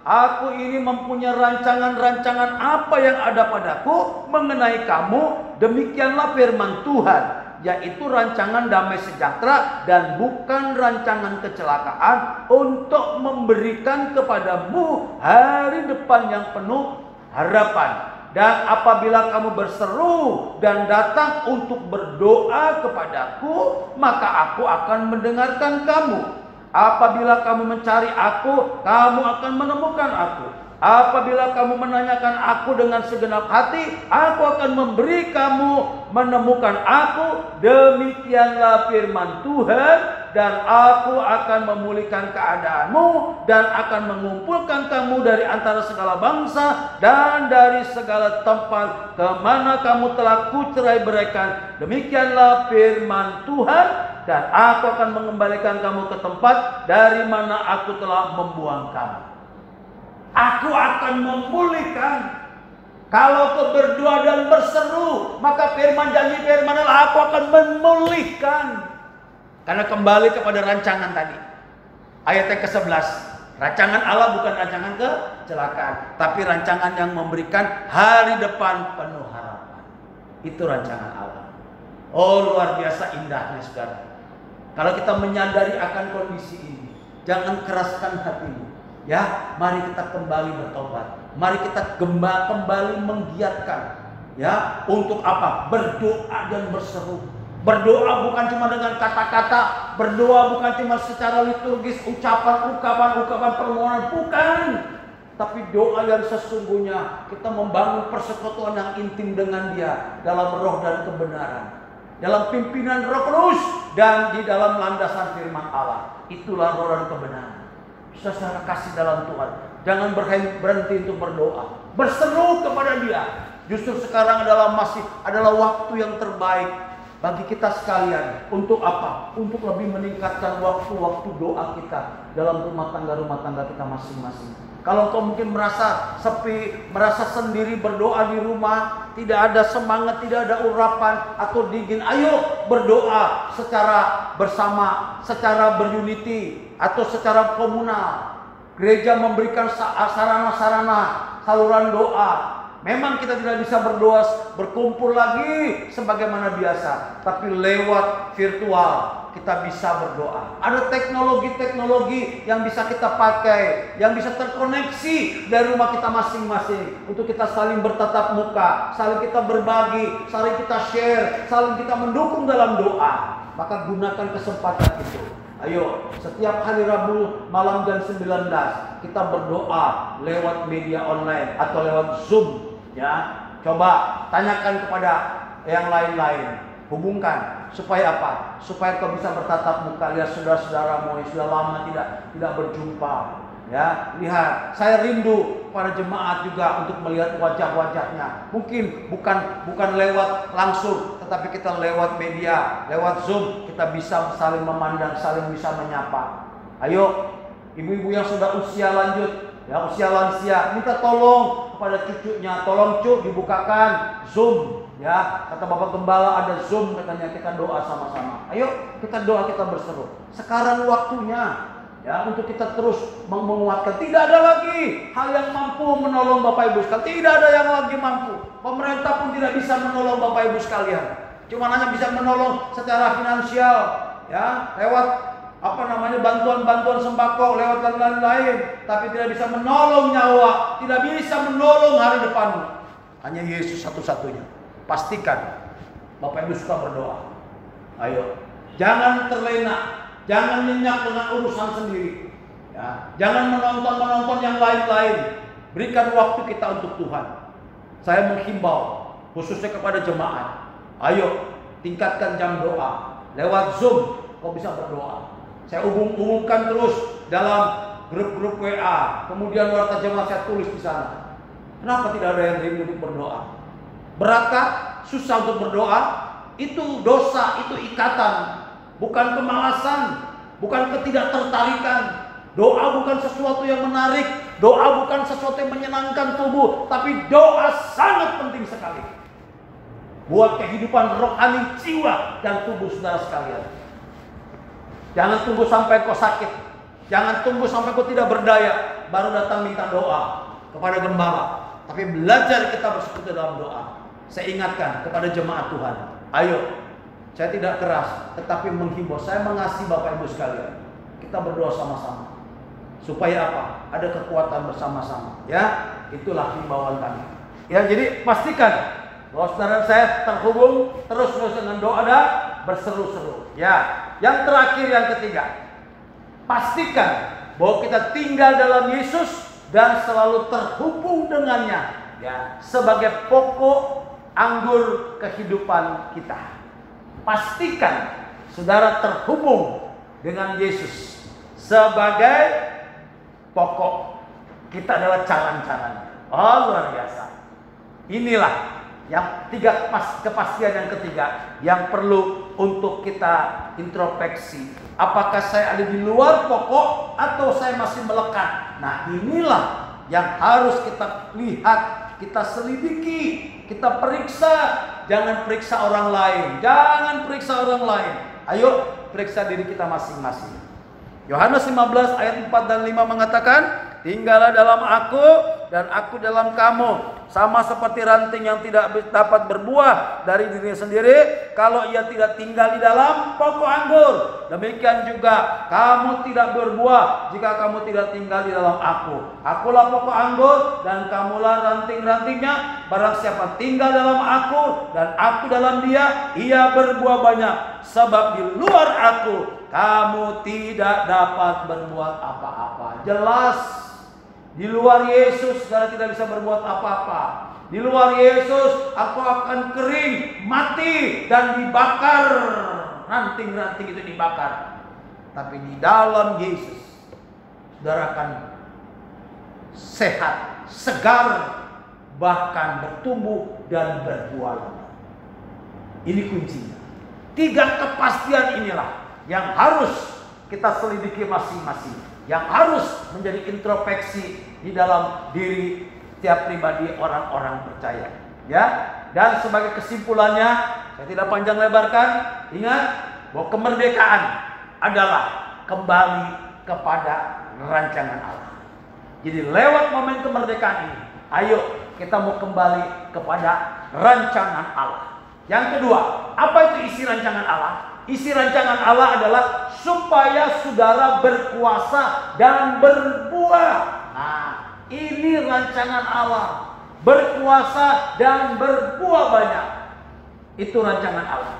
[SPEAKER 3] aku ini mempunyai rancangan-rancangan apa yang ada padaku mengenai kamu, demikianlah firman Tuhan, yaitu rancangan damai sejahtera dan bukan rancangan kecelakaan, untuk memberikan kepadamu hari depan yang penuh harapan. Dan apabila kamu berseru dan datang untuk berdoa kepadaku, maka aku akan mendengarkan kamu. Apabila kamu mencari aku, kamu akan menemukan aku. Apabila kamu menanyakan aku dengan segenap hati, aku akan memberi kamu menemukan aku. Demikianlah firman Tuhan. Dan aku akan memulihkan keadaanmu dan akan mengumpulkan kamu dari antara segala bangsa dan dari segala tempat kemana kamu telah kucerai-beraikan. Demikianlah firman Tuhan. Dan aku akan mengembalikan kamu ke tempat dari mana aku telah membuang kamu. Aku akan memulihkan. Kalau kau berdoa dan berseru, maka firman janji firman Allah, aku akan memulihkan. Karena kembali kepada rancangan tadi, ayat yang ke-11, rancangan Allah bukan rancangan kecelakaan, tapi rancangan yang memberikan hari depan penuh harapan. Itu rancangan Allah. Oh, luar biasa indahnya saudara. Kalau kita menyadari akan kondisi ini, jangan keraskan hatimu. Ya, mari kita kembali bertobat. Mari kita kembali menggiatkan, ya, untuk apa? Berdoa dan berseru. Berdoa bukan cuma dengan kata-kata, berdoa bukan cuma secara liturgis, ucapan permohonan, bukan. Tapi doa yang sesungguhnya, kita membangun persekutuan yang intim dengan Dia dalam roh dan kebenaran, dalam pimpinan Roh Kudus dan di dalam landasan firman Allah. Itulah roh dan kebenaran. Saudara kasih dalam Tuhan, jangan berhenti untuk berdoa, berseru kepada Dia. Justru sekarang adalah waktu yang terbaik bagi kita sekalian. Untuk apa? Untuk lebih meningkatkan waktu-waktu doa kita dalam rumah tangga kita masing-masing. Kalau kau mungkin merasa sepi, merasa sendiri berdoa di rumah, tidak ada semangat, tidak ada urapan atau dingin, ayo berdoa secara bersama, secara berunity atau secara komunal. Gereja memberikan sarana-sarana saluran doa. Memang kita tidak bisa berdoa berkumpul lagi sebagaimana biasa, tapi lewat virtual kita bisa berdoa. Ada teknologi-teknologi yang bisa kita pakai, yang bisa terkoneksi dari rumah kita masing-masing untuk kita saling bertatap muka, saling kita berbagi, saling kita share, saling kita mendukung dalam doa. Maka gunakan kesempatan itu. Ayo, setiap hari Rabu malam jam 19 kita berdoa lewat media online atau lewat Zoom. Ya, coba tanyakan kepada yang lain-lain, hubungkan supaya apa? Supaya kau bisa bertatap muka, lihat saudara-saudaramu yang sudah lama tidak berjumpa. Ya, lihat, saya rindu para jemaat juga untuk melihat wajah-wajahnya. Mungkin bukan lewat langsung, tetapi kita lewat media, lewat Zoom kita bisa saling memandang, saling bisa menyapa. Ayo, ibu-ibu yang sudah usia lanjut, ya usia lansia, minta tolong kepada cucunya, tolong cuk dibukakan Zoom, ya kata Bapak Gembala ada Zoom katanya, kita doa sama-sama. Ayo kita doa, kita berseru. Sekarang waktunya ya untuk kita terus menguatkan. Tidak ada lagi hal yang mampu menolong Bapak Ibu sekalian, tidak ada yang lagi mampu. Pemerintah pun tidak bisa menolong Bapak Ibu sekalian, cuma hanya bisa menolong secara finansial, ya lewat bantuan-bantuan sembako, lewat lain-lain, tapi tidak bisa menolong nyawa, tidak bisa menolong hari depanmu. Hanya Yesus satu-satunya. Pastikan Bapak Ibu suka berdoa. Ayo, jangan terlena, jangan nyenyak dengan urusan sendiri. Ya, jangan menonton yang lain-lain. Berikan waktu kita untuk Tuhan. Saya menghimbau khususnya kepada jemaat. Ayo, tingkatkan jam doa. Lewat Zoom kau bisa berdoa. Saya umumkan terus dalam grup-grup WA. Kemudian warta jemaat saya tulis di sana. Kenapa tidak ada yang rindu untuk berdoa? Beratkah? Susah untuk berdoa? Itu dosa, itu ikatan. Bukan kemalasan, bukan ketidaktertarikan. Doa bukan sesuatu yang menarik. Doa bukan sesuatu yang menyenangkan tubuh. Tapi doa sangat penting sekali buat kehidupan rohani jiwa dan tubuh saudara sekalian. Jangan tunggu sampai kau sakit, jangan tunggu sampai kau tidak berdaya baru datang minta doa kepada gembala. Tapi belajar kita bersekutu dalam doa. Saya ingatkan kepada jemaat Tuhan, ayo, saya tidak keras tetapi menghimbau, saya mengasihi Bapak Ibu sekalian. Kita berdoa sama-sama. Supaya apa? Ada kekuatan bersama-sama. Ya, itulah himbauan kami. Ya, jadi pastikan bahwa saudara saya terhubung terus dengan doa dan berseru-seru. Ya, yang terakhir, yang ketiga, pastikan bahwa kita tinggal dalam Yesus dan selalu terhubung dengannya, ya, sebagai pokok anggur kehidupan kita. Pastikan saudara terhubung dengan Yesus sebagai pokok. Kita adalah jalan-jalan. Oh, luar biasa. Inilah yang kepastian yang ketiga yang perlu untuk kita introspeksi. Apakah saya ada di luar pokok atau saya masih melekat? Nah, inilah yang harus kita lihat, kita selidiki, kita periksa. Jangan periksa orang lain, jangan periksa orang lain. Ayo periksa diri kita masing-masing. Yohanes 15 ayat 4 dan 5 mengatakan, tinggallah dalam aku dan aku dalam kamu. Sama seperti ranting yang tidak dapat berbuah dari dirinya sendiri kalau ia tidak tinggal di dalam pokok anggur. Demikian juga kamu tidak berbuah jika kamu tidak tinggal di dalam aku. Akulah pokok anggur dan kamulah ranting-rantingnya. Barang siapa tinggal dalam aku dan aku dalam dia, ia berbuah banyak. Sebab di luar aku kamu tidak dapat berbuat apa-apa. Jelas. Di luar Yesus saudara tidak bisa berbuat apa-apa. Di luar Yesus aku akan kering, mati dan dibakar. Ranting-ranting itu dibakar. Tapi di dalam Yesus saudara akan sehat, segar, bahkan bertumbuh dan berbuah. Ini kuncinya. Tiga kepastian inilah yang harus kita selidiki masing-masing, yang harus menjadi introspeksi di dalam diri tiap pribadi orang-orang percaya. Ya, dan sebagai kesimpulannya, saya tidak panjang lebarkan, ingat bahwa kemerdekaan adalah kembali kepada rancangan Allah. Jadi lewat momen kemerdekaan ini, ayo kita mau kembali kepada rancangan Allah. Yang kedua, apa itu isi rancangan Allah? Isi rancangan Allah adalah supaya saudara berkuasa dan berbuah. Nah, ini rancangan Allah. Berkuasa dan berbuah banyak. Itu rancangan Allah.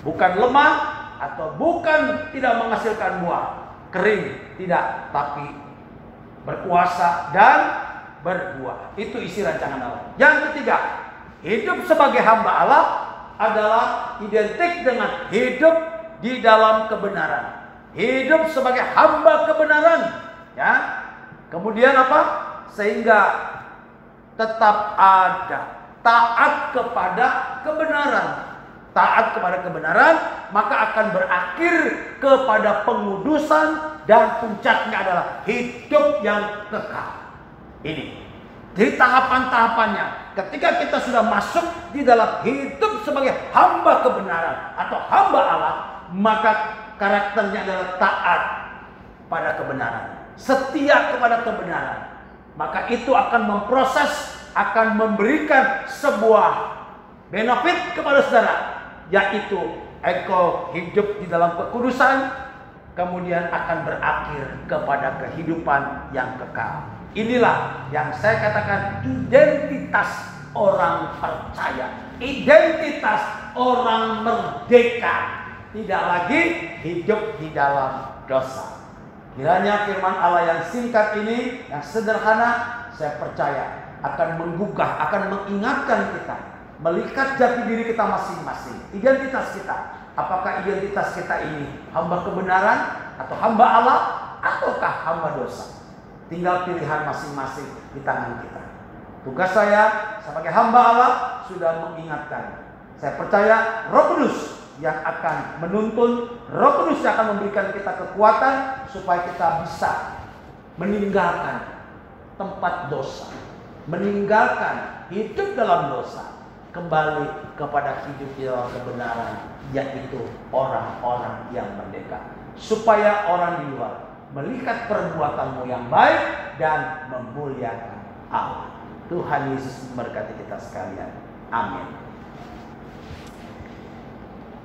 [SPEAKER 3] Bukan lemah atau bukan tidak menghasilkan buah. Kering, tidak. Tapi berkuasa dan berbuah. Itu isi rancangan Allah. Yang ketiga, hidup sebagai hamba Allah adalah identik dengan hidup di dalam kebenaran. Hidup sebagai hamba kebenaran, ya. Kemudian apa? Sehingga tetap ada taat kepada kebenaran. Taat kepada kebenaran maka akan berakhir kepada pengudusan dan puncaknya adalah hidup yang kekal. Ini jadi tahapan-tahapannya. Ketika kita sudah masuk di dalam hidup sebagai hamba kebenaran atau hamba Allah, maka karakternya adalah taat pada kebenaran, setia kepada kebenaran. Maka itu akan memproses, akan memberikan sebuah benefit kepada saudara, yaitu engkau hidup di dalam kekudusan, kemudian akan berakhir kepada kehidupan yang kekal. Inilah yang saya katakan identitas orang percaya, identitas orang merdeka, tidak lagi hidup di dalam dosa. Kiranya firman Allah yang singkat ini, yang sederhana, saya percaya akan menggugah, akan mengingatkan kita, melihat jati diri kita masing-masing, identitas kita. Apakah identitas kita ini hamba kebenaran atau hamba Allah ataukah hamba dosa? Tinggal pilihan masing-masing di tangan kita. Tugas saya sebagai hamba Allah sudah mengingatkan. Saya percaya Roh Kudus yang akan menuntun, Roh Kudus yang akan memberikan kita kekuatan supaya kita bisa meninggalkan tempat dosa, meninggalkan hidup dalam dosa, kembali kepada hidup di dalam kebenaran, yaitu orang-orang yang merdeka. Supaya orang di luar melihat perbuatanmu yang baik dan memuliakan Allah. Tuhan Yesus memberkati kita sekalian. Amin.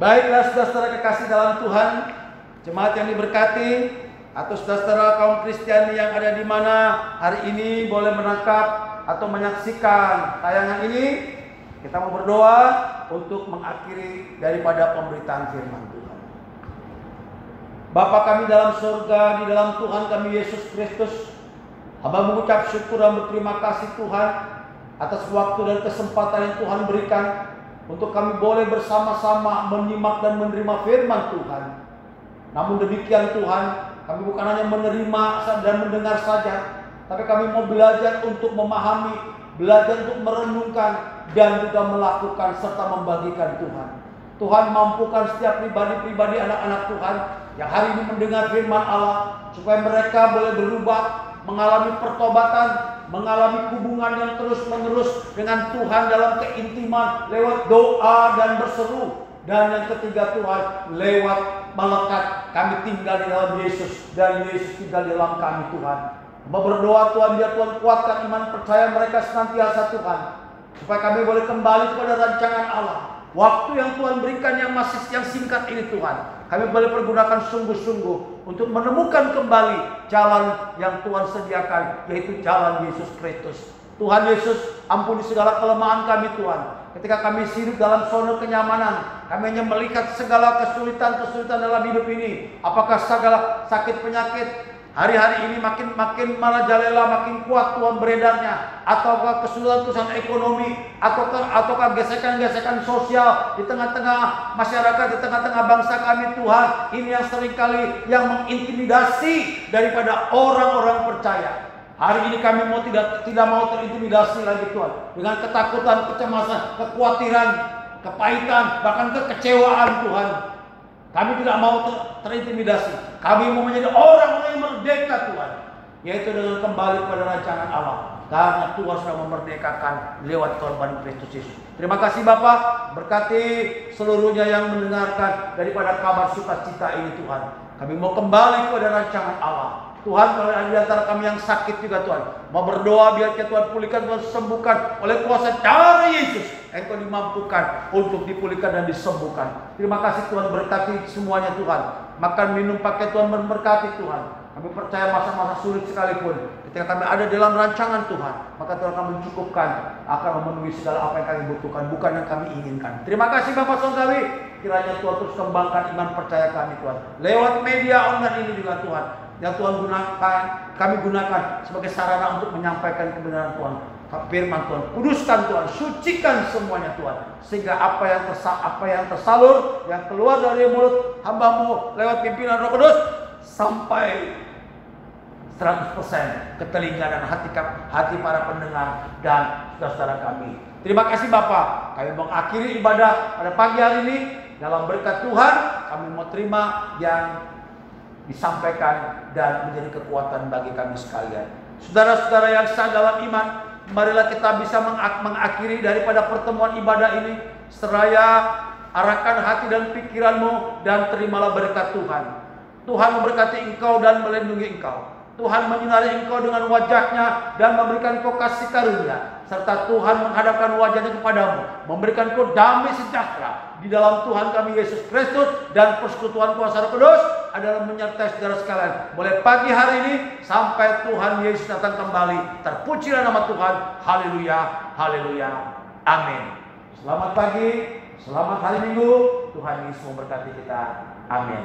[SPEAKER 3] Baiklah saudara-saudara kekasih dalam Tuhan, jemaat yang diberkati, atau saudara-saudara kaum Kristiani yang ada di mana hari ini boleh menangkap atau menyaksikan tayangan ini, kita mau berdoa untuk mengakhiri daripada pemberitaan firman Tuhan. Bapa kami dalam surga, di dalam Tuhan kami Yesus Kristus, hamba mengucap syukur dan berterima kasih Tuhan atas waktu dan kesempatan yang Tuhan berikan untuk kami boleh bersama-sama menyimak dan menerima firman Tuhan. Namun demikian Tuhan, kami bukan hanya menerima dan mendengar saja, tapi kami mau belajar untuk memahami, belajar untuk merenungkan, dan juga melakukan serta membagikan Tuhan. Tuhan mampukan setiap pribadi-pribadi anak-anak Tuhan yang hari ini mendengar firman Allah, supaya mereka boleh berubah, mengalami pertobatan, mengalami hubungan yang terus-menerus dengan Tuhan dalam keintiman lewat doa dan berseru. Dan yang ketiga Tuhan, lewat melekat kami tinggal di dalam Yesus dan Yesus tinggal di dalam kami Tuhan. Hamba berdoa Tuhan, biar Tuhan kuatkan iman percaya mereka senantiasa Tuhan, supaya kami boleh kembali kepada rancangan Allah. Waktu yang Tuhan berikan yang singkat ini Tuhan, kami boleh pergunakan sungguh-sungguh untuk menemukan kembali jalan yang Tuhan sediakan, yaitu jalan Yesus Kristus. Tuhan Yesus, ampuni segala kelemahan kami Tuhan. Ketika kami hidup dalam zona kenyamanan, kami hanya melihat segala kesulitan-kesulitan dalam hidup ini. Apakah segala sakit penyakit hari-hari ini makin merajalela, makin kuat Tuhan beredarnya, ataukah kesulitan ekonomi, ataukah gesekan-gesekan sosial di tengah-tengah masyarakat, di tengah-tengah bangsa kami Tuhan, ini yang seringkali yang mengintimidasi daripada orang-orang percaya. Hari ini kami tidak mau terintimidasi lagi Tuhan, dengan ketakutan, kecemasan, kekhawatiran, kepahitan, bahkan kekecewaan Tuhan. Kami tidak mau terintimidasi. Kami mau menjadi orang yang merdeka Tuhan, yaitu dengan kembali kepada rancangan Allah. Karena Tuhan sudah memerdekakan lewat korban Kristus Yesus. Terima kasih Bapak, berkati seluruhnya yang mendengarkan daripada kabar sukacita ini Tuhan. Kami mau kembali kepada rancangan Allah. Tuhan, kalau ada di antara kami yang sakit juga Tuhan, mau berdoa biar Tuhan pulihkan, Tuhan sembuhkan oleh kuasa darah Yesus. Engkau dimampukan untuk dipulihkan dan disembuhkan. Terima kasih Tuhan, berkati semuanya Tuhan. Makan minum pakai Tuhan, memberkati Tuhan. Kami percaya masa-masa sulit sekalipun, ketika kami ada dalam rancangan Tuhan, maka Tuhan akan mencukupkan, akan memenuhi segala apa yang kami butuhkan, bukan yang kami inginkan. Terima kasih Bapak Saudari, kiranya Tuhan terus kembangkan iman percaya kami Tuhan. Lewat media online ini juga Tuhan, yang Tuhan gunakan, kami gunakan sebagai sarana untuk menyampaikan kebenaran Tuhan. Firman Tuhan, kuduskan Tuhan, sucikan semuanya Tuhan, sehingga apa yang tersalur, yang keluar dari mulut hamba-Mu lewat pimpinan Roh Kudus sampai 100% ke telinga dan hati para pendengar dan saudara-saudara kami. Terima kasih Bapak. Kami mengakhiri ibadah pada pagi hari ini dalam berkat Tuhan. Kami mau terima yang disampaikan dan menjadi kekuatan bagi kami sekalian. Saudara-saudara yang sah dalam iman, marilah kita bisa mengakhiri daripada pertemuan ibadah ini. Seraya arahkan hati dan pikiranmu dan terimalah berkat Tuhan. Tuhan memberkati engkau dan melindungi engkau. Tuhan menyinari engkau dengan wajahnya dan memberikan engkau kasih karunia. Serta Tuhan menghadapkan wajahnya kepadamu, memberikan engkau damai sejahtera. Di dalam Tuhan kami Yesus Kristus dan persekutuan kuasa Roh Kudus adalah menyertai saudara sekalian. Mulai pagi hari ini sampai Tuhan Yesus datang kembali. Terpujilah nama Tuhan. Haleluya, haleluya, amin. Selamat pagi, selamat hari Minggu. Tuhan Yesus memberkati kita. Amin.